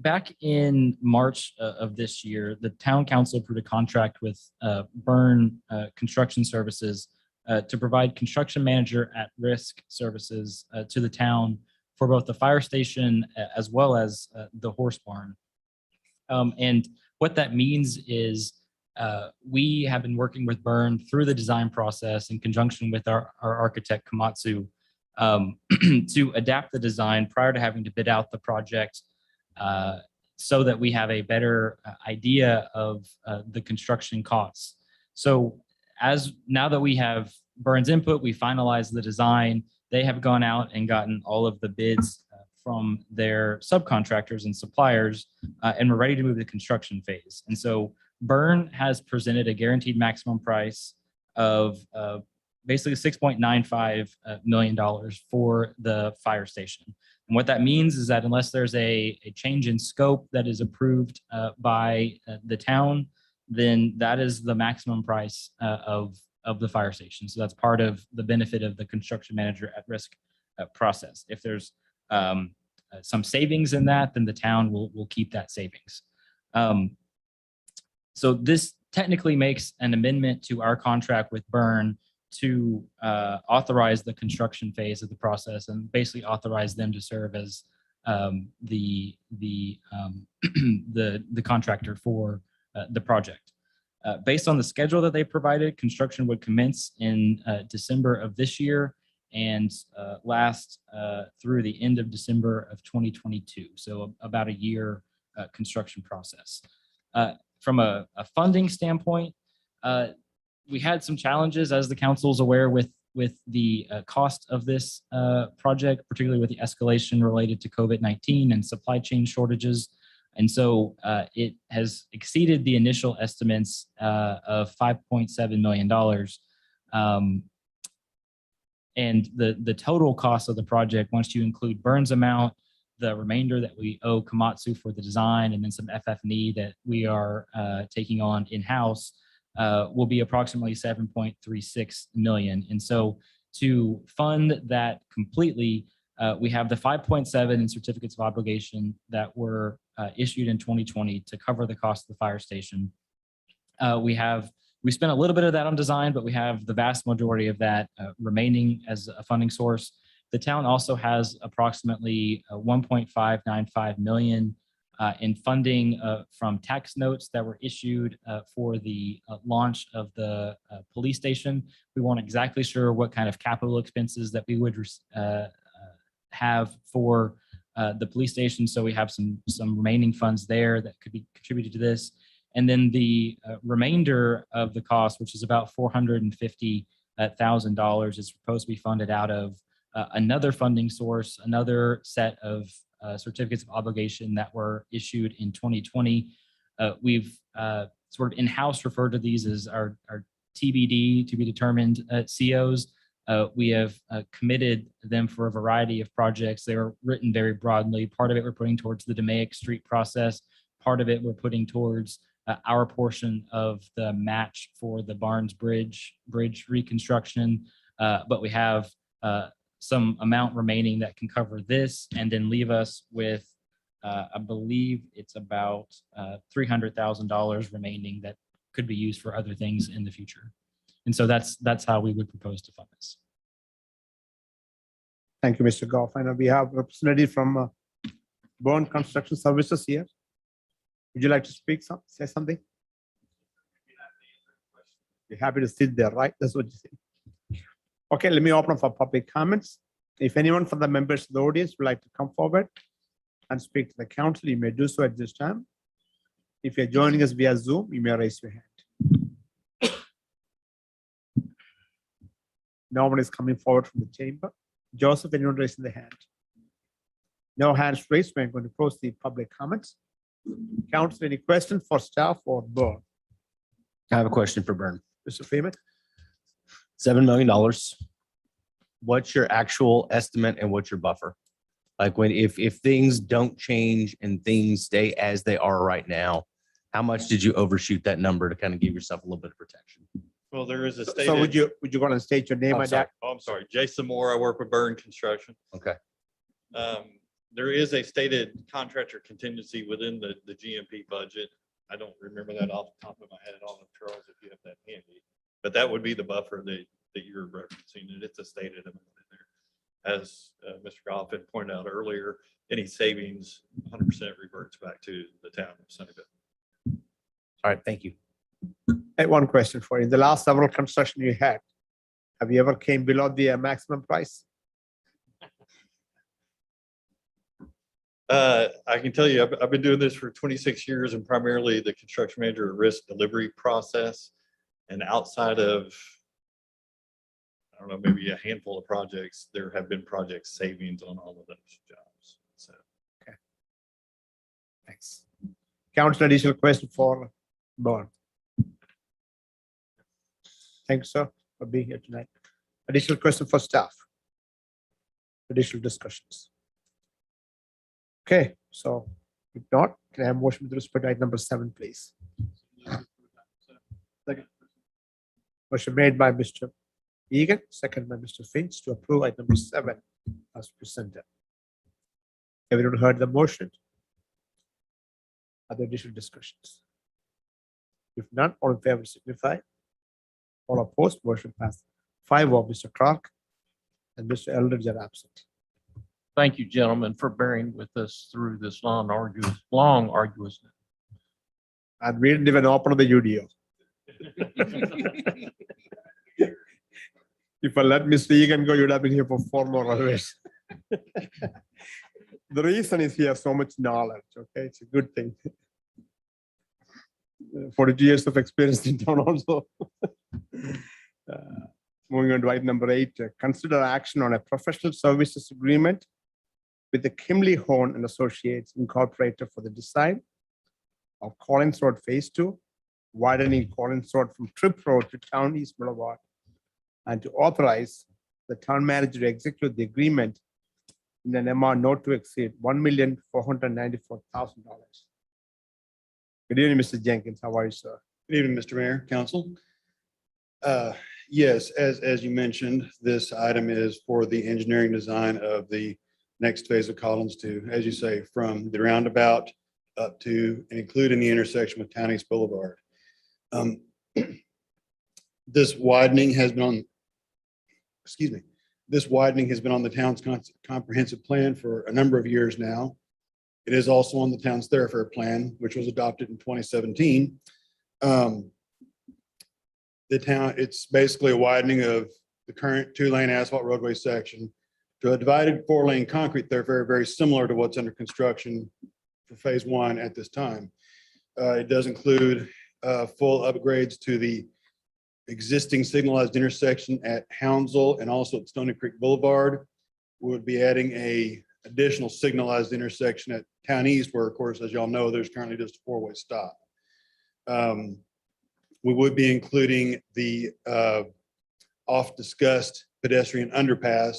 back in March of this year, the town council approved a contract with Byrne Construction Services to provide construction manager at risk services to the town for both the fire station as well as the horse barn. And what that means is we have been working with Byrne through the design process in conjunction with our architect Komatsu to adapt the design prior to having to bid out the project so that we have a better idea of the construction costs. So now that we have Byrne's input, we finalized the design. They have gone out and gotten all of the bids from their subcontractors and suppliers, and we're ready to move to the construction phase. And so Byrne has presented a guaranteed maximum price of basically $6.95 million for the fire station. And what that means is that unless there's a change in scope that is approved by the town, then that is the maximum price of the fire station. So that's part of the benefit of the construction manager at risk process. If there's some savings in that, then the town will keep that savings. So this technically makes an amendment to our contract with Byrne to authorize the construction phase of the process and basically authorize them to serve as the contractor for the project. Based on the schedule that they provided, construction would commence in December of this year and last through the end of December of 2022. So about a year construction process. From a funding standpoint, we had some challenges, as the council is aware, with the cost of this project, particularly with the escalation related to COVID-19 and supply chain shortages. And so it has exceeded the initial estimates of $5.7 million. And the total cost of the project, once you include Byrne's amount, the remainder that we owe Komatsu for the design, and then some FF&E that we are taking on in-house, will be approximately $7.36 million. And so to fund that completely, we have the 5.7 in certificates of obligation that were issued in 2020 to cover the cost of the fire station. We spent a little bit of that on design, but we have the vast majority of that remaining as a funding source. The town also has approximately 1.595 million in funding from tax notes that were issued for the launch of the police station. We weren't exactly sure what kind of capital expenses that we would have for the police station. So we have some remaining funds there that could be contributed to this. And then the remainder of the cost, which is about $450,000, is supposed to be funded out of another funding source, another set of certificates of obligation that were issued in 2020. We've sort of in-house referred to these as our TBD, to be determined COs. We have committed them for a variety of projects. They were written very broadly. Part of it we're putting towards the DeMaic Street process. Part of it we're putting towards our portion of the match for the Barnes Bridge reconstruction. But we have some amount remaining that can cover this and then leave us with, I believe it's about $300,000 remaining that could be used for other things in the future. And so that's how we would propose to fund this. Thank you, Mr. Goff. I know we have a representative from Byrne Construction Services here. Would you like to say something? You're happy to sit there, right? That's what you say. Okay, let me open for public comments. If anyone from the members of the audience would like to come forward and speak to the council, you may do so at this time. If you're joining us via Zoom, you may raise your hand. No one is coming forward from the chamber. Joseph, anyone raising the hand? No hands raised. We're going to close the public comments. Council, any questions for staff or Byrne? I have a question for Byrne. Mr. Freeman? $7 million. What's your actual estimate and what's your buffer? Like if things don't change and things stay as they are right now, how much did you overshoot that number to kind of give yourself a little bit of protection? Well, there is a stated. So would you go and state your name? I'm sorry. Oh, I'm sorry. Jason Moore. I work with Byrne Construction. Okay. there is a stated contractor contingency within the GMP budget. I don't remember that off the top of my head. I don't know, Charles, if you have that handy. But that would be the buffer that you're referencing, and it's a stated amount in there. As Mr. Goff had pointed out earlier, any savings 100% reverts back to the town of Sunnyvale. All right, thank you. I have one question for you. In the last several construction you had, have you ever came below the maximum price? I can tell you, I've been doing this for 26 years and primarily the construction manager risk delivery process. And outside of, I don't know, maybe a handful of projects, there have been project savings on all of those jobs. So. Thanks. Council, additional question for Bowen. Thanks, sir, for being here tonight. Additional question for staff. Additional discussions. Okay, so if not, can I have a motion with respect to item number 7, please? Motion made by Mr. Egan, second by Mr. Finch to approve item number 7 as presented. Everyone heard the motion? Other additional discussions? If none, all in favor signify. All opposed, motion passed. 5-0, Mr. Clark and Mr. Eldridge are absent. Thank you, gentlemen, for bearing with us through this long arduous. And we didn't even open the UDO. If I let Mr. Egan go, you'd have been here for 4 more hours. The reason is he has so much knowledge, okay? It's a good thing. 42 years of experience in town also. Moving on to item number 8, consider action on a professional services agreement with the Kimley Horn and Associates Incorporated for the design of Collins Road Phase 2, widening Collins Road from Trip Road to Town East Boulevard, and to authorize the town manager to execute the agreement in an amount not to exceed $1,494,000. Good evening, Mr. Jenkins. How are you, sir? Good evening, Mr. Mayor, Council. Yes, as you mentioned, this item is for the engineering design of the next phase of Collins 2, as you say, from the roundabout up to and including the intersection with Town East Boulevard. This widening has been on, this widening has been on the town's comprehensive plan for a number of years now. It is also on the town's thoroughfare plan, which was adopted in 2017. The town, it's basically a widening of the current 2-lane asphalt roadway section to a divided 4-lane concrete thoroughfare, very similar to what's under construction for phase 1 at this time. It does include full upgrades to the existing signalized intersection at Hounsel and also at Stony Creek Boulevard. We would be adding a additional signalized intersection at Town East, where, of course, as y'all know, there's currently just a 4-way stop. We would be including the oft-discussed pedestrian underpass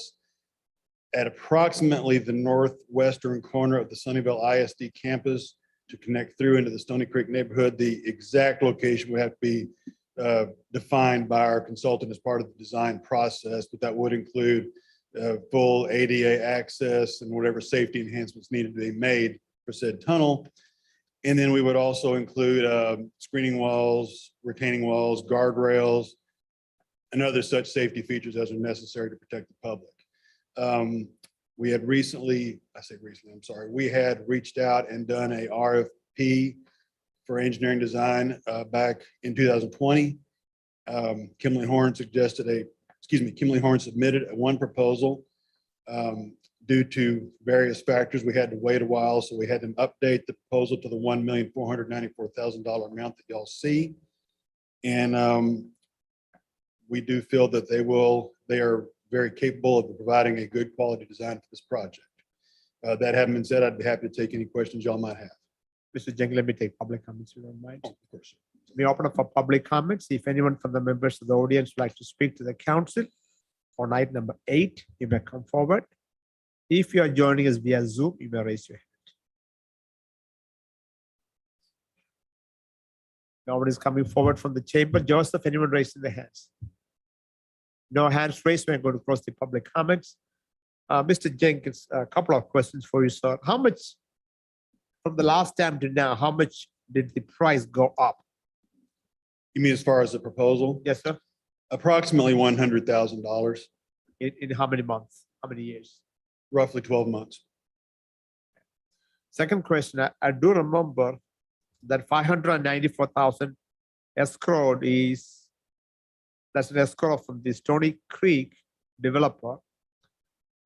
at approximately the northwestern corner of the Sunnyvale ISD campus to connect through into the Stony Creek neighborhood. The exact location would have to be defined by our consultant as part of the design process, but that would include full ADA access and whatever safety enhancements needed to be made for said tunnel. And then we would also include screening walls, retaining walls, guardrails, and other such safety features as are necessary to protect the public. We had recently, we had reached out and done a RFP for engineering design back in 2020. Kimley Horn submitted one proposal. Due to various factors, we had to wait a while, so we had them update the proposal to the $1,494,000 amount that y'all see. And we do feel that they are very capable of providing a good quality design for this project. That having been said, I'd be happy to take any questions y'all might have. Mr. Jenkins, let me take public comments, if you don't mind. Of course. We open up for public comments. If anyone from the members of the audience would like to speak to the council on item number 8, you may come forward. If you are joining us via Zoom, you may raise your hand. Nobody is coming forward from the chamber. Joseph, anyone raising their hands? No hands raised. We're going to close the public comments. Mr. Jenkins, a couple of questions for you, sir. How much, from the last time to now, how much did the price go up? You mean as far as the proposal? Yes, sir. Approximately $100,000, In how many months? How many years? roughly 12 months. Second question, I do remember that 594,000 escrowed that's an escrow from the Stony Creek developer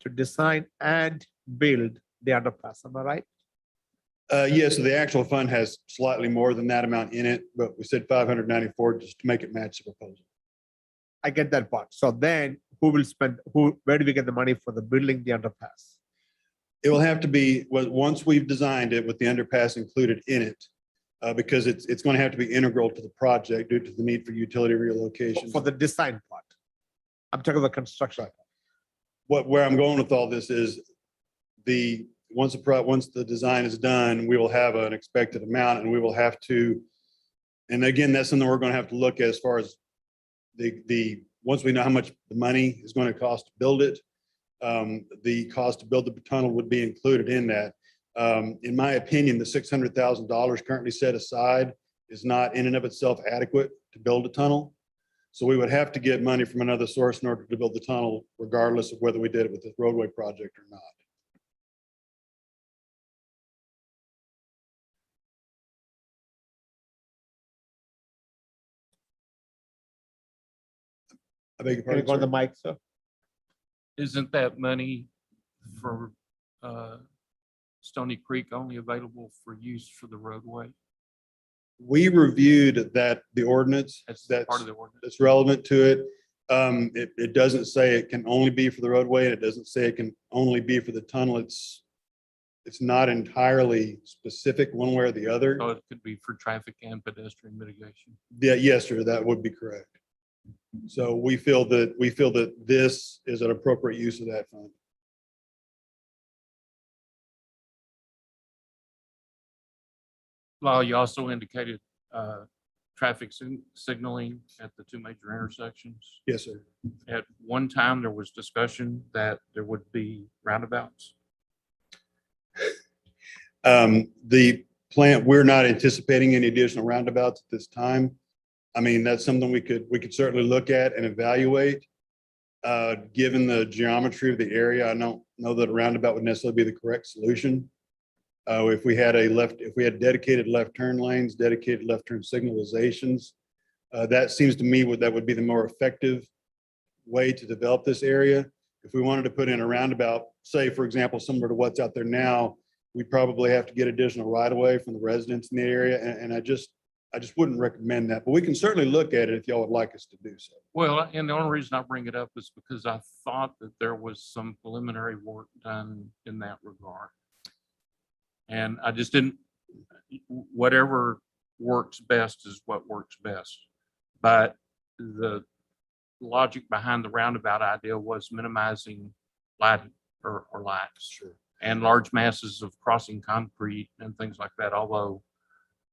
to design and build the underpass. Am I right? Yes, so the actual fund has slightly more than that amount in it, but we said 594 just to make it match the proposal. I get that part. So then where do we get the money for the building the underpass? It will have to be, once we've designed it with the underpass included in it, because it's going to have to be integral to the project due to the need for utility relocation. For the design part. I'm talking about construction. Where I'm going with all this is once the design is done, we will have an expected amount and we will have to, and again, that's something we're going to have to look at as far as once we know how much the money is going to cost to build it, the cost to build the tunnel would be included in that. In my opinion, the $600,000 currently set aside is not in and of itself adequate to build a tunnel. So we would have to get money from another source in order to build the tunnel, regardless of whether we did it with this roadway project or not. I beg your Can you pardon, go on the sir? mic, sir? Isn't that money for Stony Creek only available for use for the roadway? We reviewed the ordinance That's that's part of the ordinance. that's relevant to it. It doesn't say it can only be for the roadway, and it doesn't say it can only be for the tunnel. It's not entirely specific one way or the other. So it could be for traffic and pedestrian mitigation. Yeah, yes, sir, that would be correct. So we feel that this is an appropriate use of that fund. Law, you also indicated traffic signaling at the two major intersections. Yes, sir. At one time, there was discussion that there would be roundabouts. The plant, we're not anticipating any additional roundabouts at this time. I mean, that's something we could certainly look at and evaluate. Given the geometry of the area, I don't know that a roundabout would necessarily be the correct solution. If we had dedicated left turn lanes, dedicated left turn signalizations, that seems to me that would be the more effective way to develop this area. If we wanted to put in a roundabout, say, for example, similar to what's out there now, we probably have to get additional right of way from the residents in the area. And I just wouldn't recommend that, but we can certainly look at it if y'all would like us to do so. Well, and the only reason I bring it up is because I thought that there was some preliminary work done in that regard. And I just didn't, whatever works best is what works best. But the logic behind the roundabout idea was minimizing lighting or lights. Sure. And large masses of crossing concrete and things like that, although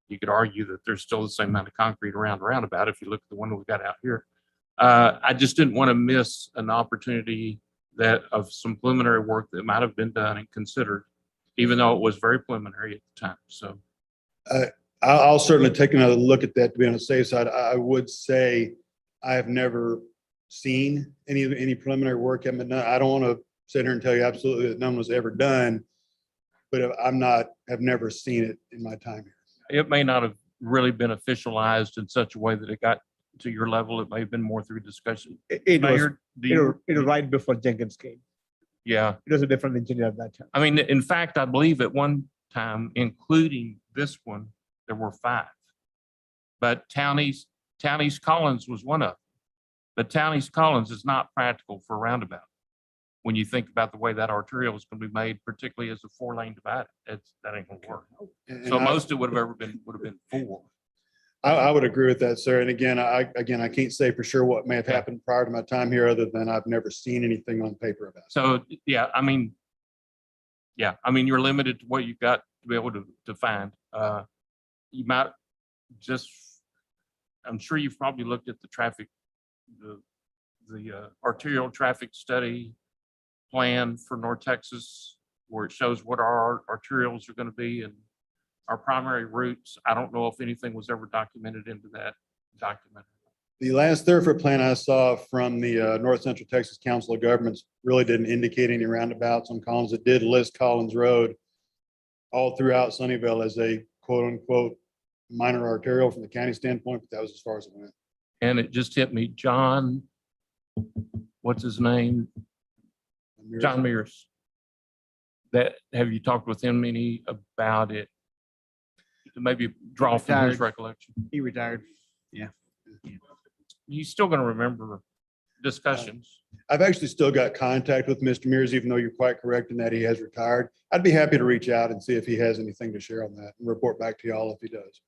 you could argue that there's still the same amount of concrete around the roundabout if you look at the one we got out here. I just didn't want to miss an opportunity of some preliminary work that might have been done and considered, even though it was very preliminary at the time. So I'll certainly take another look at that to be on the safe side. I would say I have never seen any preliminary work have been done. I don't want to sit here and tell you absolutely that none was ever done, but have never seen it in my time here. it may not have really been officialized in such a way that it got to your level. It may have been more through discussion. It was Mayor, do you- right before Jenkins came. Yeah. It was a different engineer at that time. I mean, in fact, I believe at one time, including this one, there were 5. But Town East Collins was one of them. But Town East Collins is not practical for a roundabout. When you think about the way that arterial is going to be made, particularly as a 4-lane divider, that ain't gonna work. And So I- most it would have been 4. I would agree with that, sir. And again, I can't say for sure what may have happened prior to my time here, other than I've never seen anything on paper about it. So, yeah, I mean, you're limited to what you've got to be able to find. You might just, I'm sure you've probably looked at the traffic, the arterial traffic study plan for North Texas where it shows what our arterials are going to be and our primary routes. I don't know if anything was ever documented into that document. The last thoroughfare plan I saw from the North Central Texas Council of Governments really didn't indicate any roundabouts on Collins. It did list Collins Road all throughout Sunnyvale as a quote unquote minor arterial from the county standpoint, but that was as far as it went. And it just hit me, John, what's his name? John Mears. Have you talked with him any about it? To maybe draw from his Retired. recollection. He retired. Yeah. He's still going to remember discussions. I've actually still got contact with Mr. Mears, even though you're quite correct in that he has retired. I'd be happy to reach out and see if he has anything to share on that and report back to y'all if he does.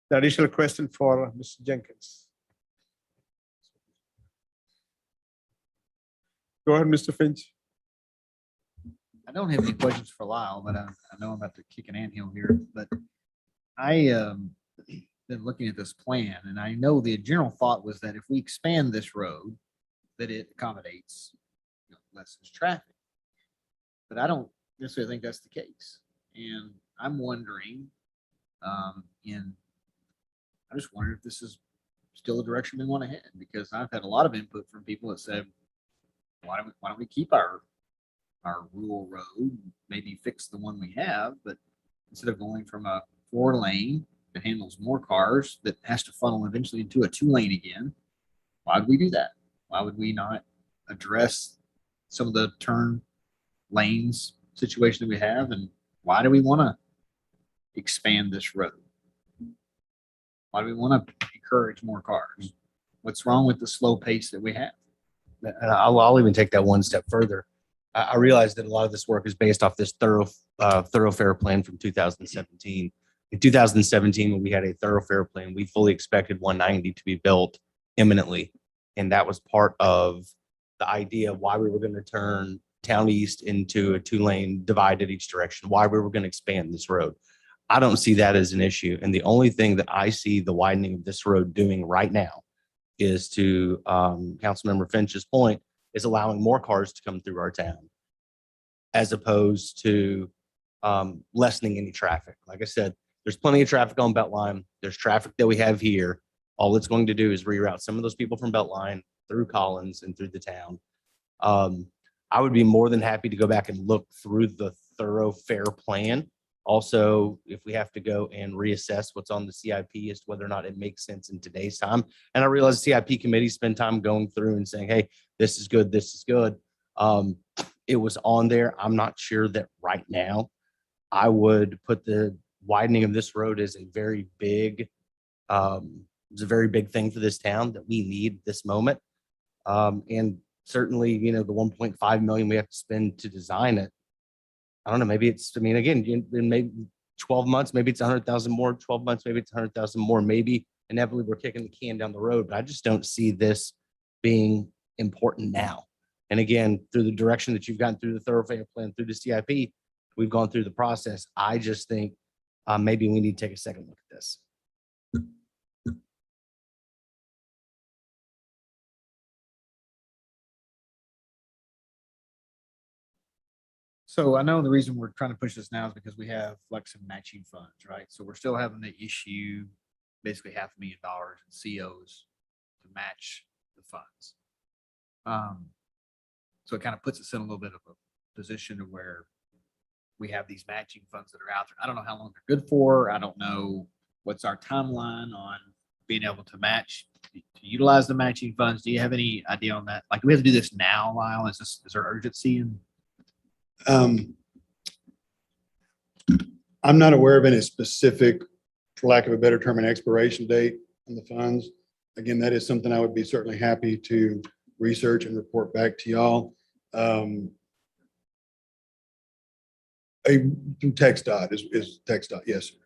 The additional question for Mr. Jenkins. Go ahead, Mr. Finch. I don't have any questions for Lyle, but I know I'm about to kick an anthill here, but I been looking at this plan and I know the general thought was that if we expand this road, that it accommodates lessens traffic. But I don't necessarily think that's the case. And I'm wondering, I just wonder if this is still the direction we want to head, because I've had a lot of input from people that said, why don't we keep our rural road, maybe fix the one we have, but instead of going from a 4-lane that handles more cars that has to funnel eventually into a 2-lane again, why would we do that? Why would we not address some of the turn lanes situation that we have? And why do we want to expand this road? Why do we want to encourage more cars? What's wrong with the slow pace that we have? And I'll even take that one step further. I realize that a lot of this work is based off this thoroughfare plan from 2017. In 2017, when we had a thoroughfare plan, we fully expected 190 to be built imminently. And that was part of the idea of why we were going to turn Town East into a 2-lane divided each direction, why we were going to expand this road. I don't see that as an issue. And the only thing that I see the widening of this road doing right now is, to Councilmember Finch's point, is allowing more cars to come through our town, as opposed to lessening any traffic. Like I said, there's plenty of traffic on Beltline. There's traffic that we have here. All it's going to do is reroute some of those people from Beltline through Collins and through the town. I would be more than happy to go back and look through the thoroughfare plan. Also, if we have to go and reassess what's on the CIP as to whether or not it makes sense in today's time. And I realize the CIP committee spend time going through and saying, hey, this is good, this is good. It was on there. I'm not sure that right now I would put the widening of this road as a very big, it's a very big thing for this town that we need this moment. And certainly, the 1.5 million we have to spend to design it. I don't know, maybe it's, again, in maybe 12 months, maybe it's 100,000 more, 12 months, maybe it's 100,000 more, maybe inevitably we're kicking the can down the road, but I just don't see this being important now. And again, through the direction that you've gotten through the thoroughfare plan, through the CIP, we've gone through the process. I just think maybe we need to take a second look at this. So I know the reason we're trying to push this now is because we have flex and matching funds, right? So we're still having to issue basically $500,000 in COs to match the funds. So it kind of puts us in a little bit of a position to where we have these matching funds that are out there. I don't know how long they're good for. I don't know what's our timeline on being able to match, to utilize the matching funds. Do you have any idea on that? Like, do we have to do this now, Lyle? Is there urgency in? I'm not aware of any specific, for lack of a better term, an expiration date on the funds. Again, that is something I would be certainly happy to research and report back to y'all. Through TxDOT is TxDOT, yes, sir.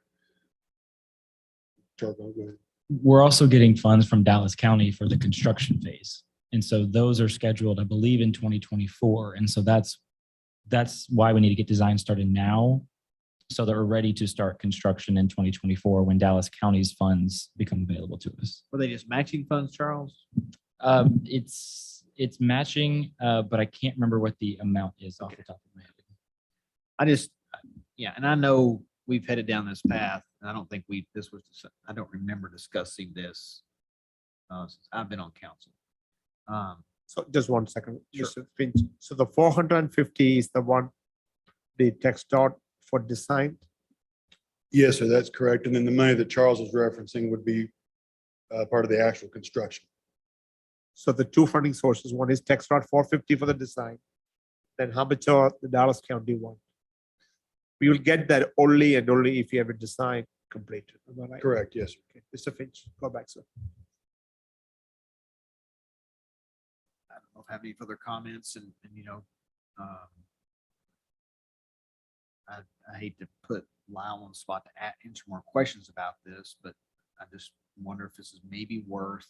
Charles, go ahead. We're also getting funds from Dallas County for the construction phase. And so those are scheduled, I believe, in 2024. And so that's why we need to get design started now, so that we're ready to start construction in 2024 when Dallas County's funds become available to us. Were they just matching funds, Charles? It's It's matching, but I can't remember what the amount is off the top of my head. I just, yeah, and I know we've headed down this path, and I don't think I don't remember discussing this since I've been on council. So just 1 second. Sure. Mr. Finch. So the 450 is the one, the text dot for design. Yes, sir, that's correct. And then the money that Charles is referencing would be part of the actual construction. So the two funding sources, one is text dot 450 for the design. Then how much are the Dallas County one? We will get that only and only if you have a design completed. Am I right? Correct, yes, sir. Okay. Mr. Finch, go back, sir. I don't know if I have any further comments and I hate to put Lyle on the spot to answer more questions about this, but I just wonder if this is maybe worth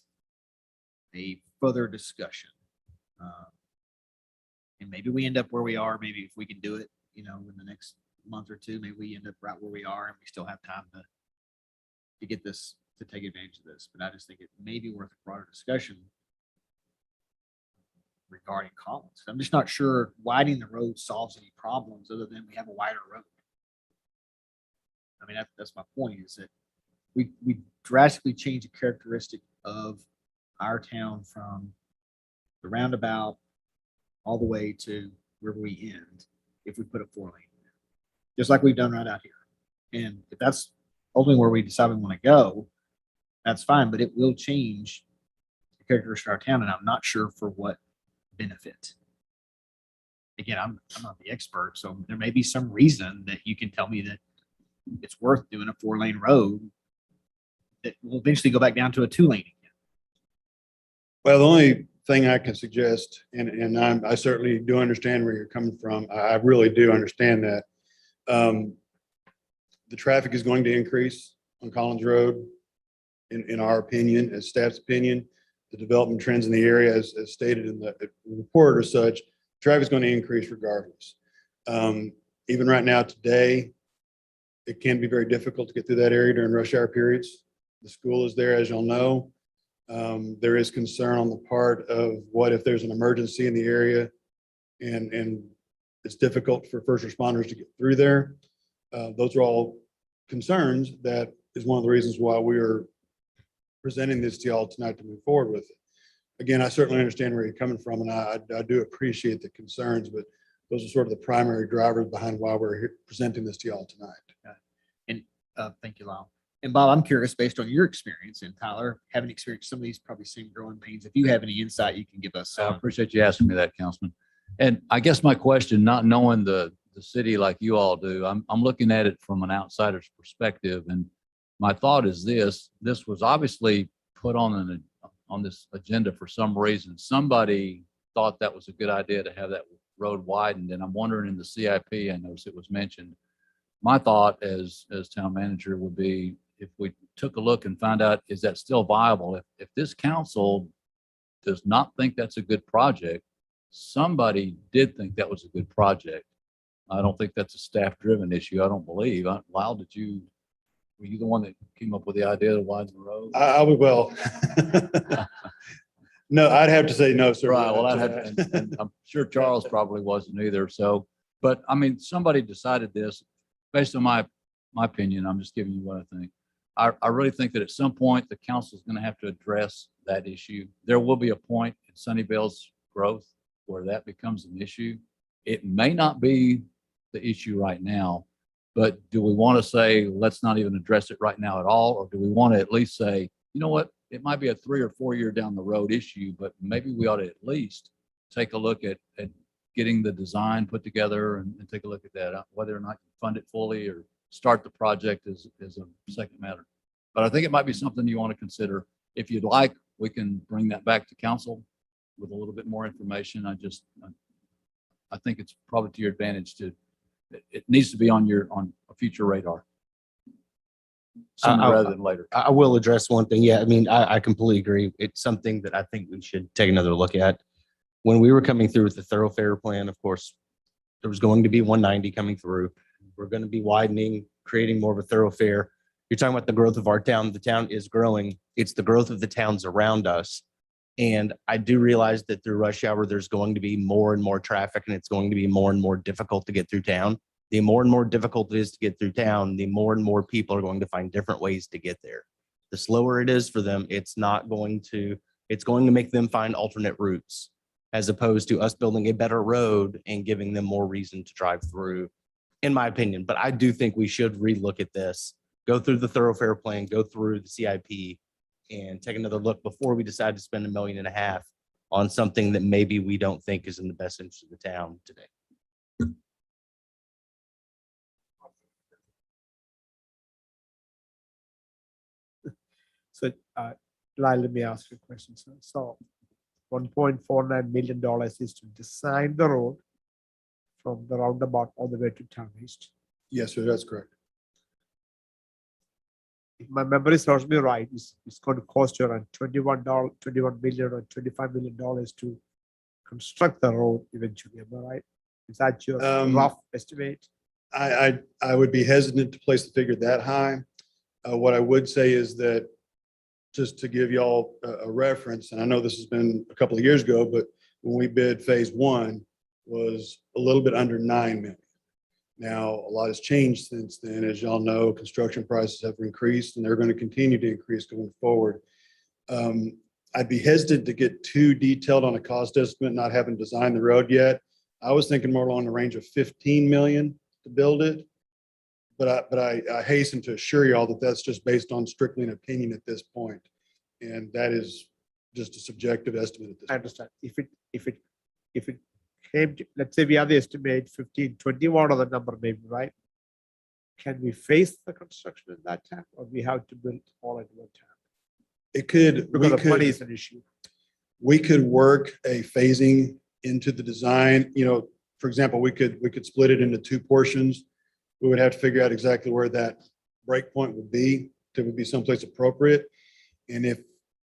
a further discussion. And maybe we end up where we are, maybe if we can do it, in the next month or two, maybe we end up right where we are and we still have time to get this, to take advantage of this. But I just think it may be worth a broader discussion regarding Collins. I'm just not sure widening the road solves any problems other than we have a wider road. I mean, that's my point, is that we drastically change the characteristic of our town from the roundabout all the way to where we end if we put a 4-lane in, just like we've done right out here. And if that's ultimately where we decide we want to go, that's fine, but it will change the characteristic of our town, and I'm not sure for what benefit. Again, I'm not the expert, so there may be some reason that you can tell me that it's worth doing a 4-lane road that will eventually go back down to a 2-lane again. Well, the only thing I can suggest, and I certainly do understand where you're coming from. I really do understand that. The traffic is going to increase on Collins Road, in our opinion, as staff's opinion. The development trends in the area, as stated in the report or such, traffic is going to increase regardless. Even right now today, it can be very difficult to get through that area during rush hour periods. The school is there, as you'll know. There is concern on the part of what if there's an emergency in the area and it's difficult for first responders to get through there. Those are all concerns. That is one of the reasons why we are presenting this to y'all tonight to move forward with it. Again, I certainly understand where you're coming from, and I do appreciate the concerns, but those are sort of the primary drivers behind why we're here presenting this to y'all tonight. And thank you, Lyle. And Bob, I'm curious, based on your experience, and Tyler, having experienced some of these probably same growing pains, if you have any insight you can give us. I appreciate you asking me that, Councilman. And I guess my question, not knowing the city like you all do, I'm looking at it from an outsider's perspective. And my thought is this was obviously put on this agenda for some reason. Somebody thought that was a good idea to have that road widened. And I'm wondering, in the CIP, I noticed it was mentioned. My thought as town manager would be, if we took a look and find out, is that still viable? If this council does not think that's a good project, somebody did think that was a good project. I don't think that's a staff-driven issue. I don't believe. Lyle, were you the one that came up with the idea to widen the road? I would, well, no, I'd have to say no, sir. Right. Well, and I'm sure Charles probably wasn't either. So, but I mean, somebody decided this based on my opinion. I'm just giving you what I think. I really think that at some point the council is going to have to address that issue. There will be a point in Sunnyvale's growth where that becomes an issue. It may not be the issue right now, but do we want to say, let's not even address it right now at all? Or do we want to at least say, you know what, it might be a 3 or 4 year down the road issue, but maybe we ought to at least take a look at getting the design put together and take a look at that, whether or not you fund it fully or start the project is a second matter. But I think it might be something you want to consider. If you'd like, we can bring that back to council with a little bit more information. I think it's probably to your advantage it needs to be on a future radar. Sooner rather than later. I will address one thing. Yeah, I mean, I completely agree. It's something that I think we should take another look at. When we were coming through with the thoroughfare plan, of course, there was going to be 190 coming through. We're going to be widening, creating more of a thoroughfare. You're talking about the growth of our town. The town is growing. It's the growth of the towns around us And I do realize that through rush hour, there's going to be more and more traffic and it's going to be more and more difficult to get through town. The more and more difficult it is to get through town, the more and more people are going to find different ways to get there. The slower it is for them, it's going to make them find alternate routes as opposed to us building a better road and giving them more reason to drive through, in my opinion. But I do think we should relook at this, go through the thoroughfare plan, go through the CIP, and take another look before we decide to spend $1.5 million on something that maybe we don't think is in the best interest of the town today. So, Lyle, let me ask you a question, sir. So $1.49 million is to design the road from the roundabout all the way to Town East. Yes, sir, that's correct. If my memory serves me right, it's going to cost you around $21 million or $25 million to construct the road eventually. Am I right? Is that your rough estimate? I would be hesitant to place the figure that high. What I would say is that, just to give y'all a reference, and I know this has been a couple of years ago, but when we bid phase one was a little bit under 9 million. Now, a lot has changed since then. As y'all know, construction prices have increased and they're going to continue to increase going forward. I'd be hesitant to get too detailed on a cost estimate, not having designed the road yet. I was thinking more along the range of 15 million to build it. But I hasten to assure y'all that that's just based on strictly an opinion at this point. And that is just a subjective estimate at this I point. understand. If it came to, let's say we have the estimate 15, 21 or the number maybe, right? Can we face the construction in that time or we have to build all at one time? It could, Because the money is an issue. we could work a phasing into the design. You know, for example, we could split it into 2 portions. We would have to figure out exactly where that break point would be someplace appropriate. And if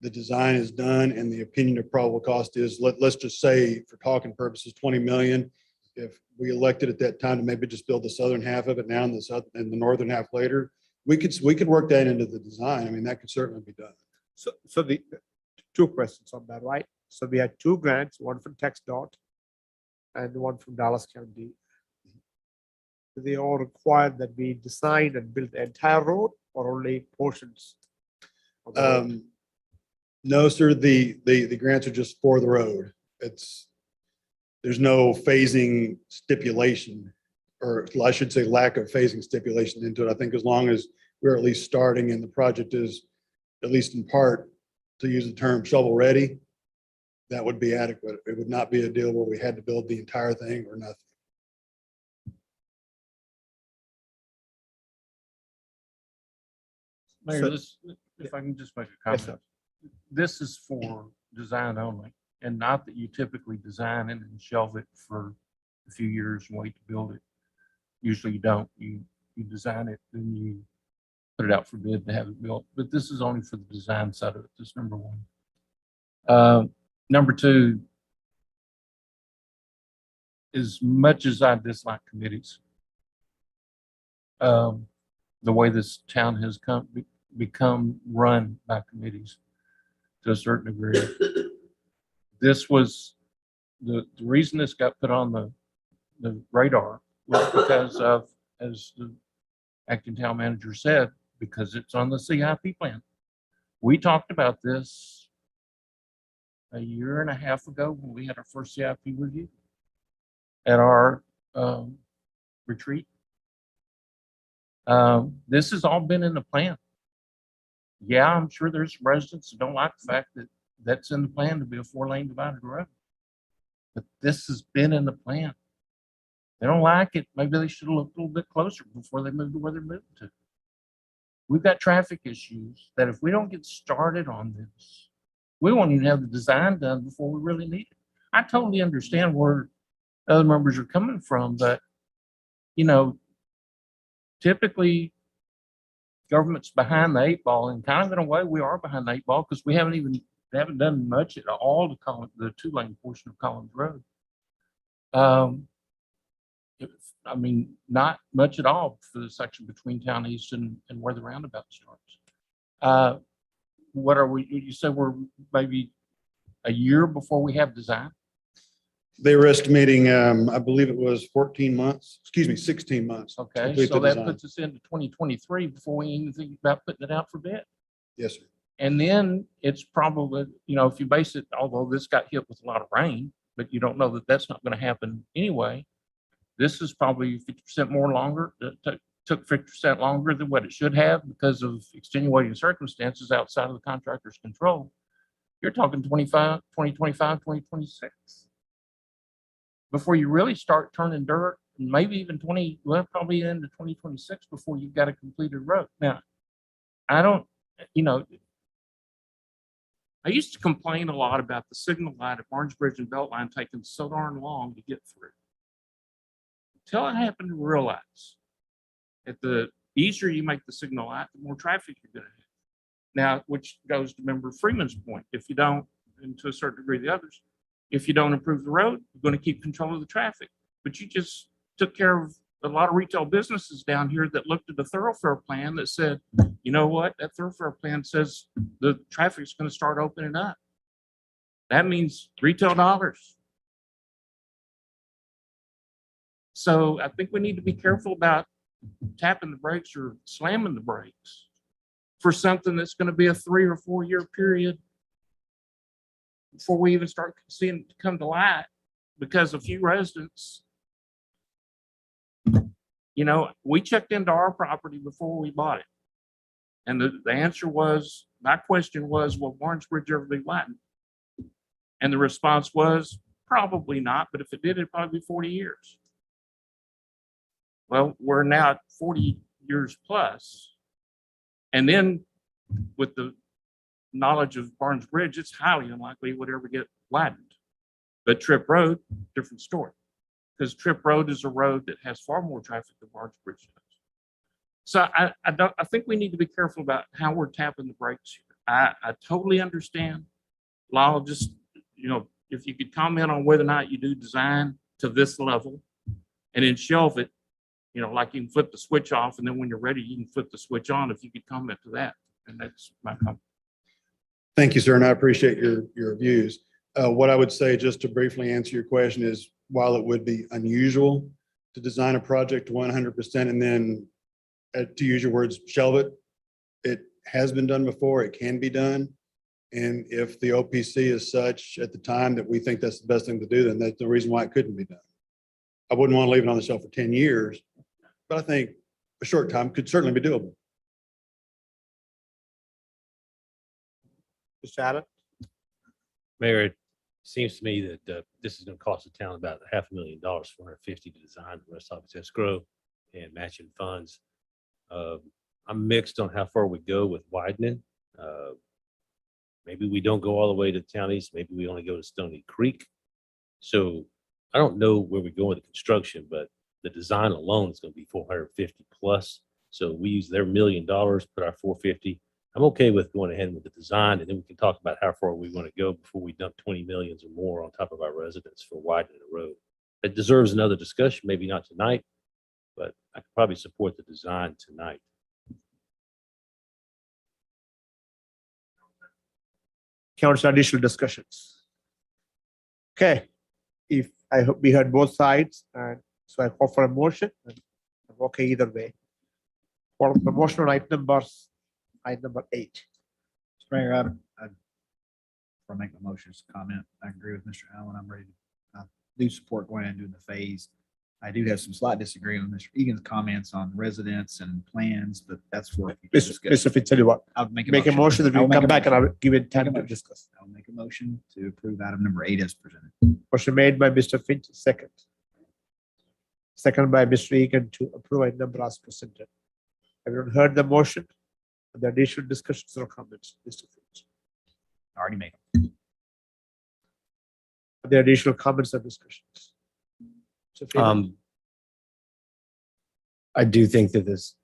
the design is done and the opinion of probable cost is, let's just say for talking purposes, 20 million. If we elected at that time to maybe just build the southern half of it now and the northern half later, we could work that into the design. I mean, that could certainly be done. So the 2 questions on that, right? So we had 2 grants, one from TxDOT and one from Dallas County. They all require that we design and build the entire road or only portions? of the road? No, sir, the grants are just for the road. There's no phasing stipulation, or I should say lack of phasing stipulation into it. I think as long as we're at least starting and the project is, at least in part, to use the term shovel ready, that would be adequate. It would not be a deal where we had to build the entire thing or nothing. Mayor, if I can just make a Yes, comment. This is for design only, and not that you typically design it and shelve it for a few years and wait to build it. Usually you don't. You design it, then you put it out for bid to have it built. But this is only for the design side of it. That's number 1. Number 2, as much as I dislike committees, the way this town has become run by committees to a certain degree. This was the reason this got put on the radar was because of, as the acting town manager said, because it's on the CIP plan. We talked about this a year and a half ago when we had our first CIP review at our retreat. This has all been in the plan. Yeah, I'm sure there's residents that don't like the fact that that's in the plan to be a 4-lane divided road. But this has been in the plan. They don't like it. Maybe they should have looked a little bit closer before they moved to where they're moving to. We've got traffic issues that if we don't get started on this, we won't even have the design done before we really need it. I totally understand where other members are coming from, but you know, typically government's behind the 8 ball, and kind of in a way we are behind the 8 ball because we haven't done much at all to the 2-lane portion of Collins Road. I mean, not much at all for the section between Town East and where the roundabout starts. What are we? You said we're maybe a year before we have design? They were estimating, I believe it was 14 months, 16 months. to Okay, complete so the that design. puts us into 2023 before we even think about putting it out for bid. Yes, sir. And then it's probably, if you base it, although this got hit with a lot of rain, but you don't know that that's not going to happen anyway. This is probably 50% more longer, took 50% longer than what it should have because of extenuating circumstances outside of the contractor's control. You're talking 2025, 2026. Before you really start turning dirt, and maybe even probably into 2026 before you've got a completed road. Now, I don't, I used to complain a lot about the signal light at Orange Bridge and Beltline taking so darn long to get through. Until I happened to realize that the easier you make the signal light, the more traffic you're going to have. Now, which goes to Member Freeman's point. If you don't, and to a certain degree the others, if you don't improve the road, you're going to keep control of the traffic. But you just took care of a lot of retail businesses down here that looked at the thoroughfare plan that said, you know what, that thoroughfare plan says the traffic's going to start opening up. That means retail dollars. So I think we need to be careful about tapping the brakes or slamming the brakes for something that's going to be a 3 or 4 year period before we even start seeing it come to light, because a few residents, we checked into our property before we bought it. And the answer was, my question was, will Orange Bridge ever be widened? And the response was, probably not, but if it did, it'd probably be 40 years. Well, we're now at 40 years plus. And then with the knowledge of Orange Bridge, it's highly unlikely it would ever get widened. But Tripp Road, different story. Because Tripp Road is a road that has far more traffic than Orange Bridge does. So I think we need to be careful about how we're tapping the brakes here. I totally understand. Lyle, just, if you could comment on whether or not you do design to this level and then shelve it, like you can flip the switch off, and then when you're ready, you can flip the switch on. If you could comment to that, and that's my comment. Thank you, sir, and I appreciate your views. What I would say, just to briefly answer your question, is while it would be unusual to design a project 100% and then, to use your words, shelve it, it has been done before. It can be done. And if the OPC is such at the time that we think that's the best thing to do, then that's the reason why it couldn't be done. I wouldn't want to leave it on the shelf for 10 years, but I think a short time could certainly be doable. Mr. Allen? Mayor, it seems to me that this is going to cost the town about $500,000, $450,000 to design. The rest of it's escrow and matching funds. I'm mixed on how far we go with widening. Maybe we don't go all the way to Town East. Maybe we only go to Stony Creek. So I don't know where we go with the construction, but the design alone is going to be 450 plus. So we use their $1 million, put our 450. I'm okay with going ahead with the design, and then we can talk about how far we want to go before we dump 20 millions or more on top of our residents for widening the road. It deserves another discussion, maybe not tonight, but I could probably support the design tonight. Council, additional discussions? Okay, I hope we heard both sides, and so I call for a motion. I'm okay either way. For the motion on item number 8. Mr. Mayor, I make a motion to comment. I agree with Mr. Allen. I'm ready to, I do support going ahead and doing the phase. I do have some slight disagreement with Mr. Egan's comments on residents and plans, but that's for. Mr. Fitzgerald, I'll make a motion that we come back and I'll give it time to discuss. I'll make a motion to approve item number 8 as presented. Motion made by Mr. Finch, second. Second by Mr. Egan to approve item number as presented. Everyone heard the motion? The additional discussions or comments, Mr. Finch? I already made them. Are there additional comments or discussions? Mr. Freeman? I do think that this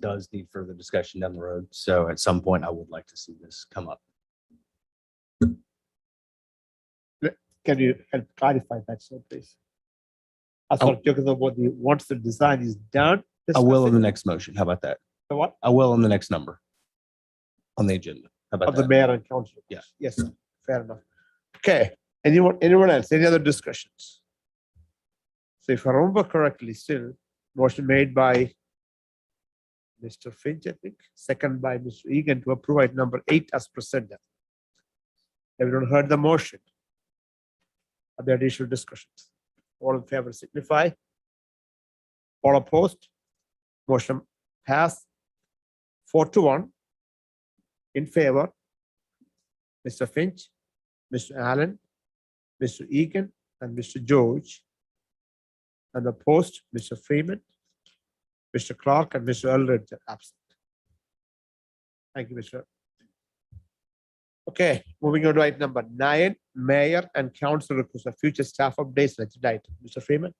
does need further discussion down the road. So at some point, I would like to see this come up. Can you help clarify that, sir, please? I thought talking about once the design is done. I will in discuss the it. next motion. How about that? The what? I will in the next number on the agenda. How about Of the that? mayor and council. Yeah. Yes, sir. Fair enough. Okay, anyone else? Any other discussions? So if I remember correctly, still motion made by Mr. Finch, I think, second by Mr. Egan to approve item number 8 as presented. Everyone heard the motion? Are there additional discussions? All in favor signify. All opposed? Motion passed 4-1. In favor, Mr. Finch, Mr. Allen, Mr. Egan, and Mr. George. And opposed, Mr. Freeman, Mr. Clark, and Mr. Eldridge are absent. Thank you, Mr. Okay, moving on to item number 9, mayor and council request of future staff updates. Let's item. Mr. Freeman.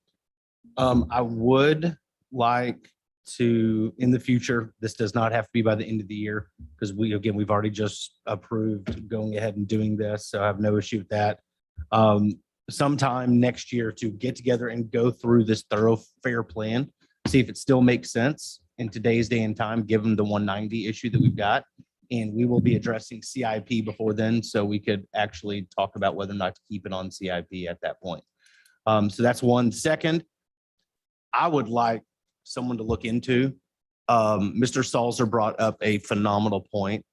I would like to, in the future, this does not have to be by the end of the year, because we've already just approved going ahead and doing this, so I have no issue with that. Sometime next year to get together and go through this fair plan, see if it still makes sense in today's day and time, given the 190 issue that we've got. And we will be addressing CIP before then, so we could actually talk about whether or not to keep it on CIP at that point. So that's one. Second, I would like someone to look into. Mr. Salzer brought up a phenomenal point.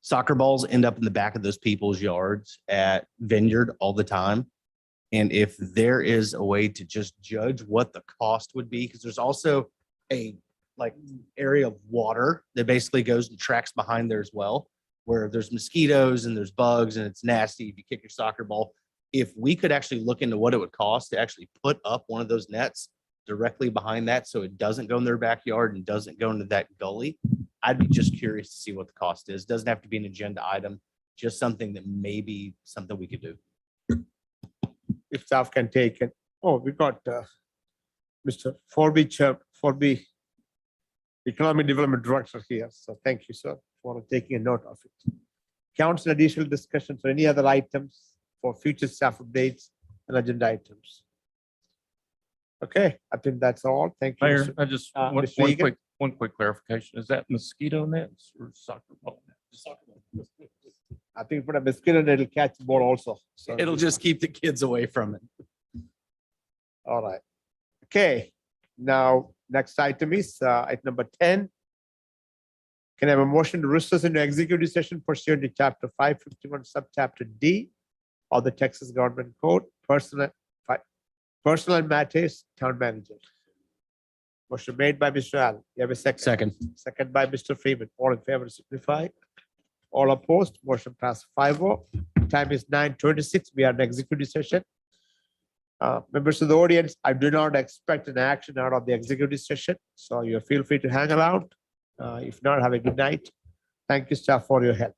Soccer balls end up in the back of those people's yards at Vineyard all the time. And if there is a way to just judge what the cost would be, because there's also a area of water that basically goes and tracks behind there as well, where there's mosquitoes and there's bugs and it's nasty if you kick your soccer ball. If we could actually look into what it would cost to actually put up one of those nets directly behind that, so it doesn't go in their backyard and doesn't go into that gully, I'd be just curious to see what the cost is. Doesn't have to be an agenda item, just something that maybe something we could do. If staff can take it. Oh, we got Mr. Forby, Economic Development Director here. So thank you, sir, for taking a note of it. Council additional discussions or any other items for future staff updates and agenda items. Okay, I think that's all. Thank you. Mayor, Mr. I just, Mr. Egan? one quick clarification. Is that mosquito nets or soccer ball nets? I think put a mosquito and it'll catch the ball also. So It'll just keep the kids away from it. all right. Okay, now next item is item number 10. Can I have a motion to recess into executive session pursuant to chapter 551 subchapter D of the Texas Government Code, personal matters, town manager. Motion made by Mr. Allen. You have a second? Second. Second by Mr. Freeman. All in favor signify. All opposed, motion passed 5-0. Time is 9:26. We are in executive session. Members of the audience, I do not expect an action out of the executive session, so you feel free to hang around. If not, have a good night. Thank you, staff, for your help.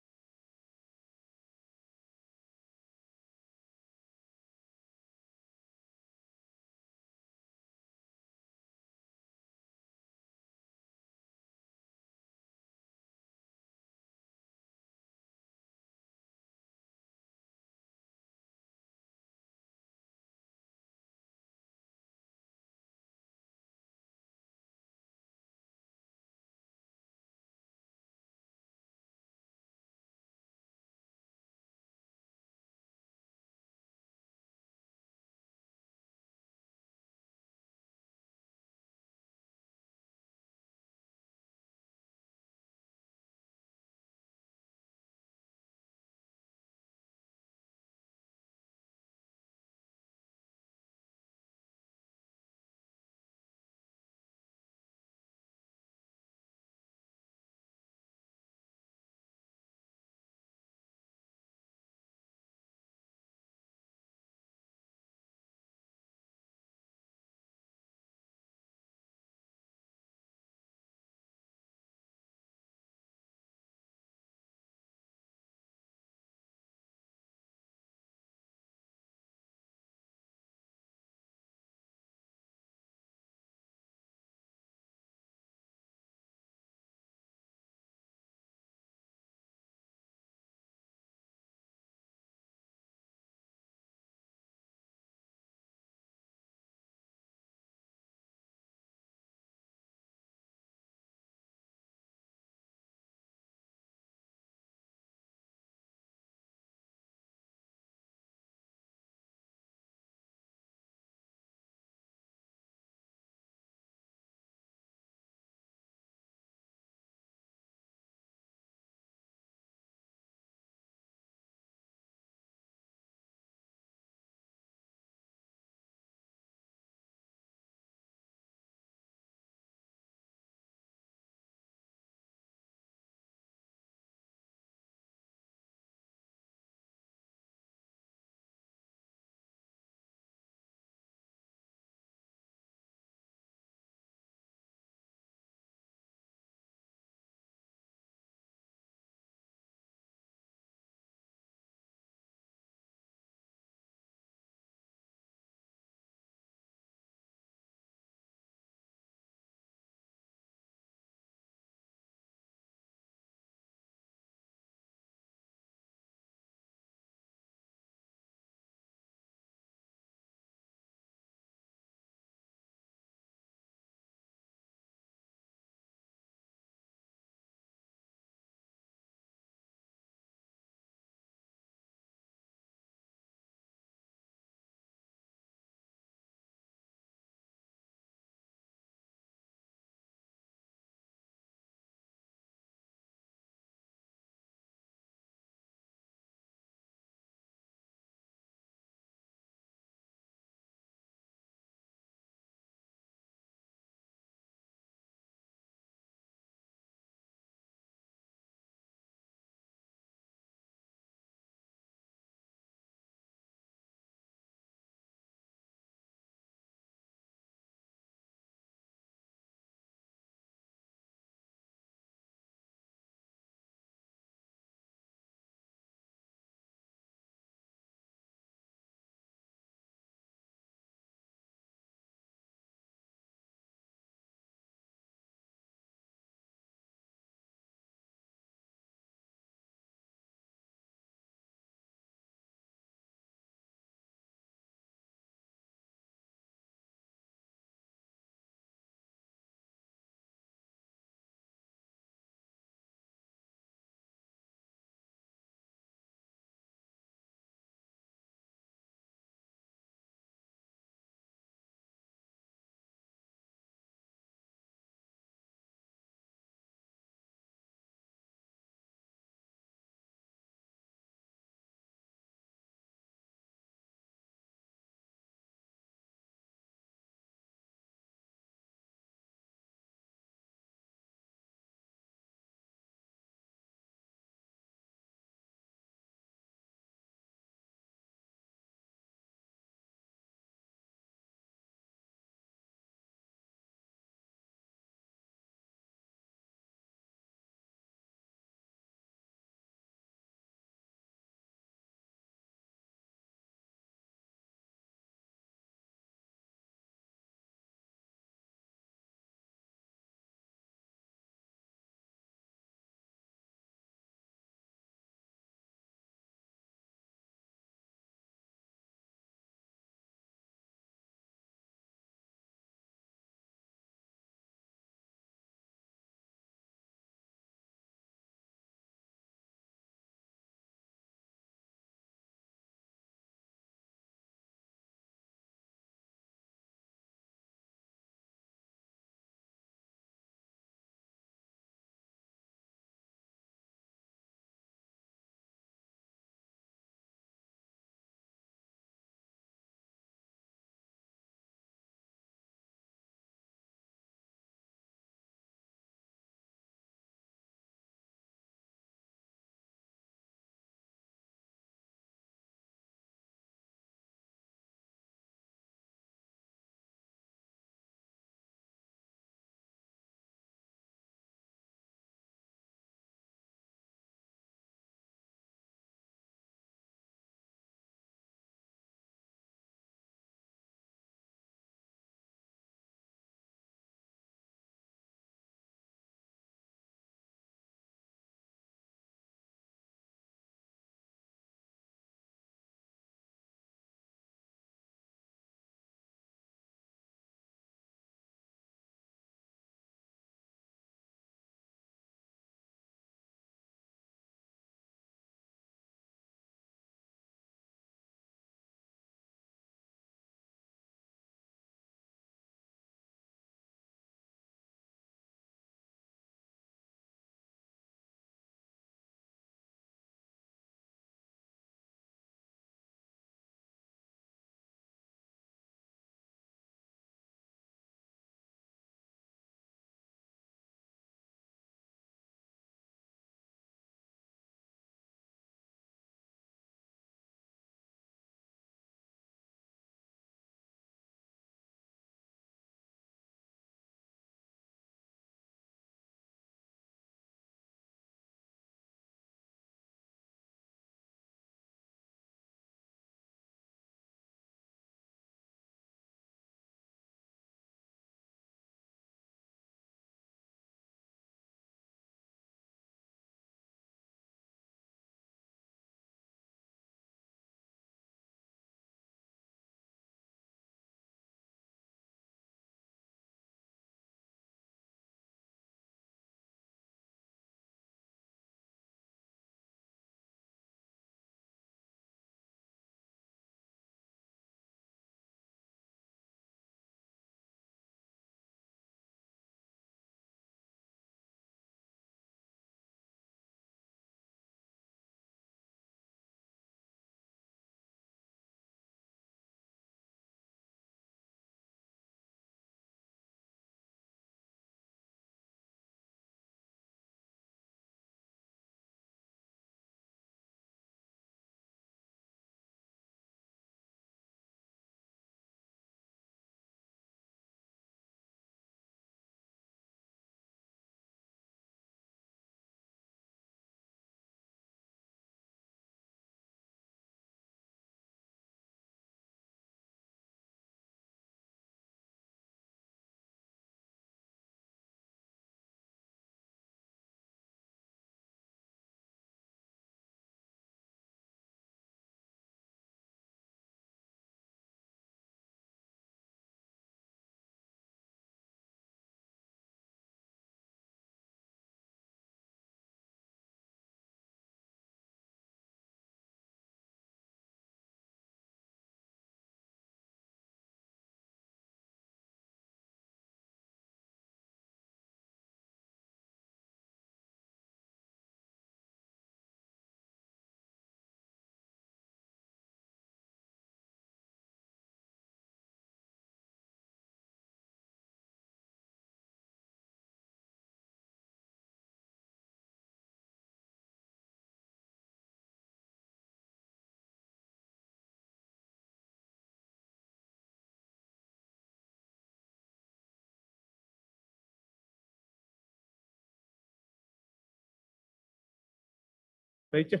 Rachel?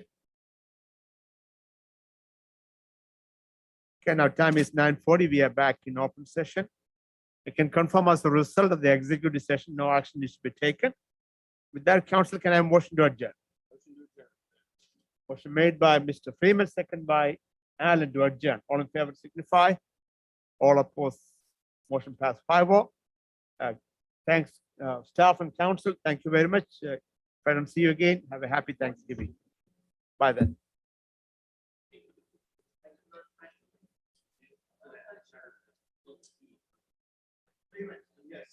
Okay, now time is 9:40. We are back in open session. I can confirm as a result of the executive session, no action is to be taken. With that, council, can I have a motion to adjourn? Motion made by Mr. Freeman, second by Allen to adjourn. All in favor signify. All opposed. Motion passed 5-0. Thanks, staff and council. Thank you very much. If I don't see you again, have a happy Thanksgiving. Bye then. Yes.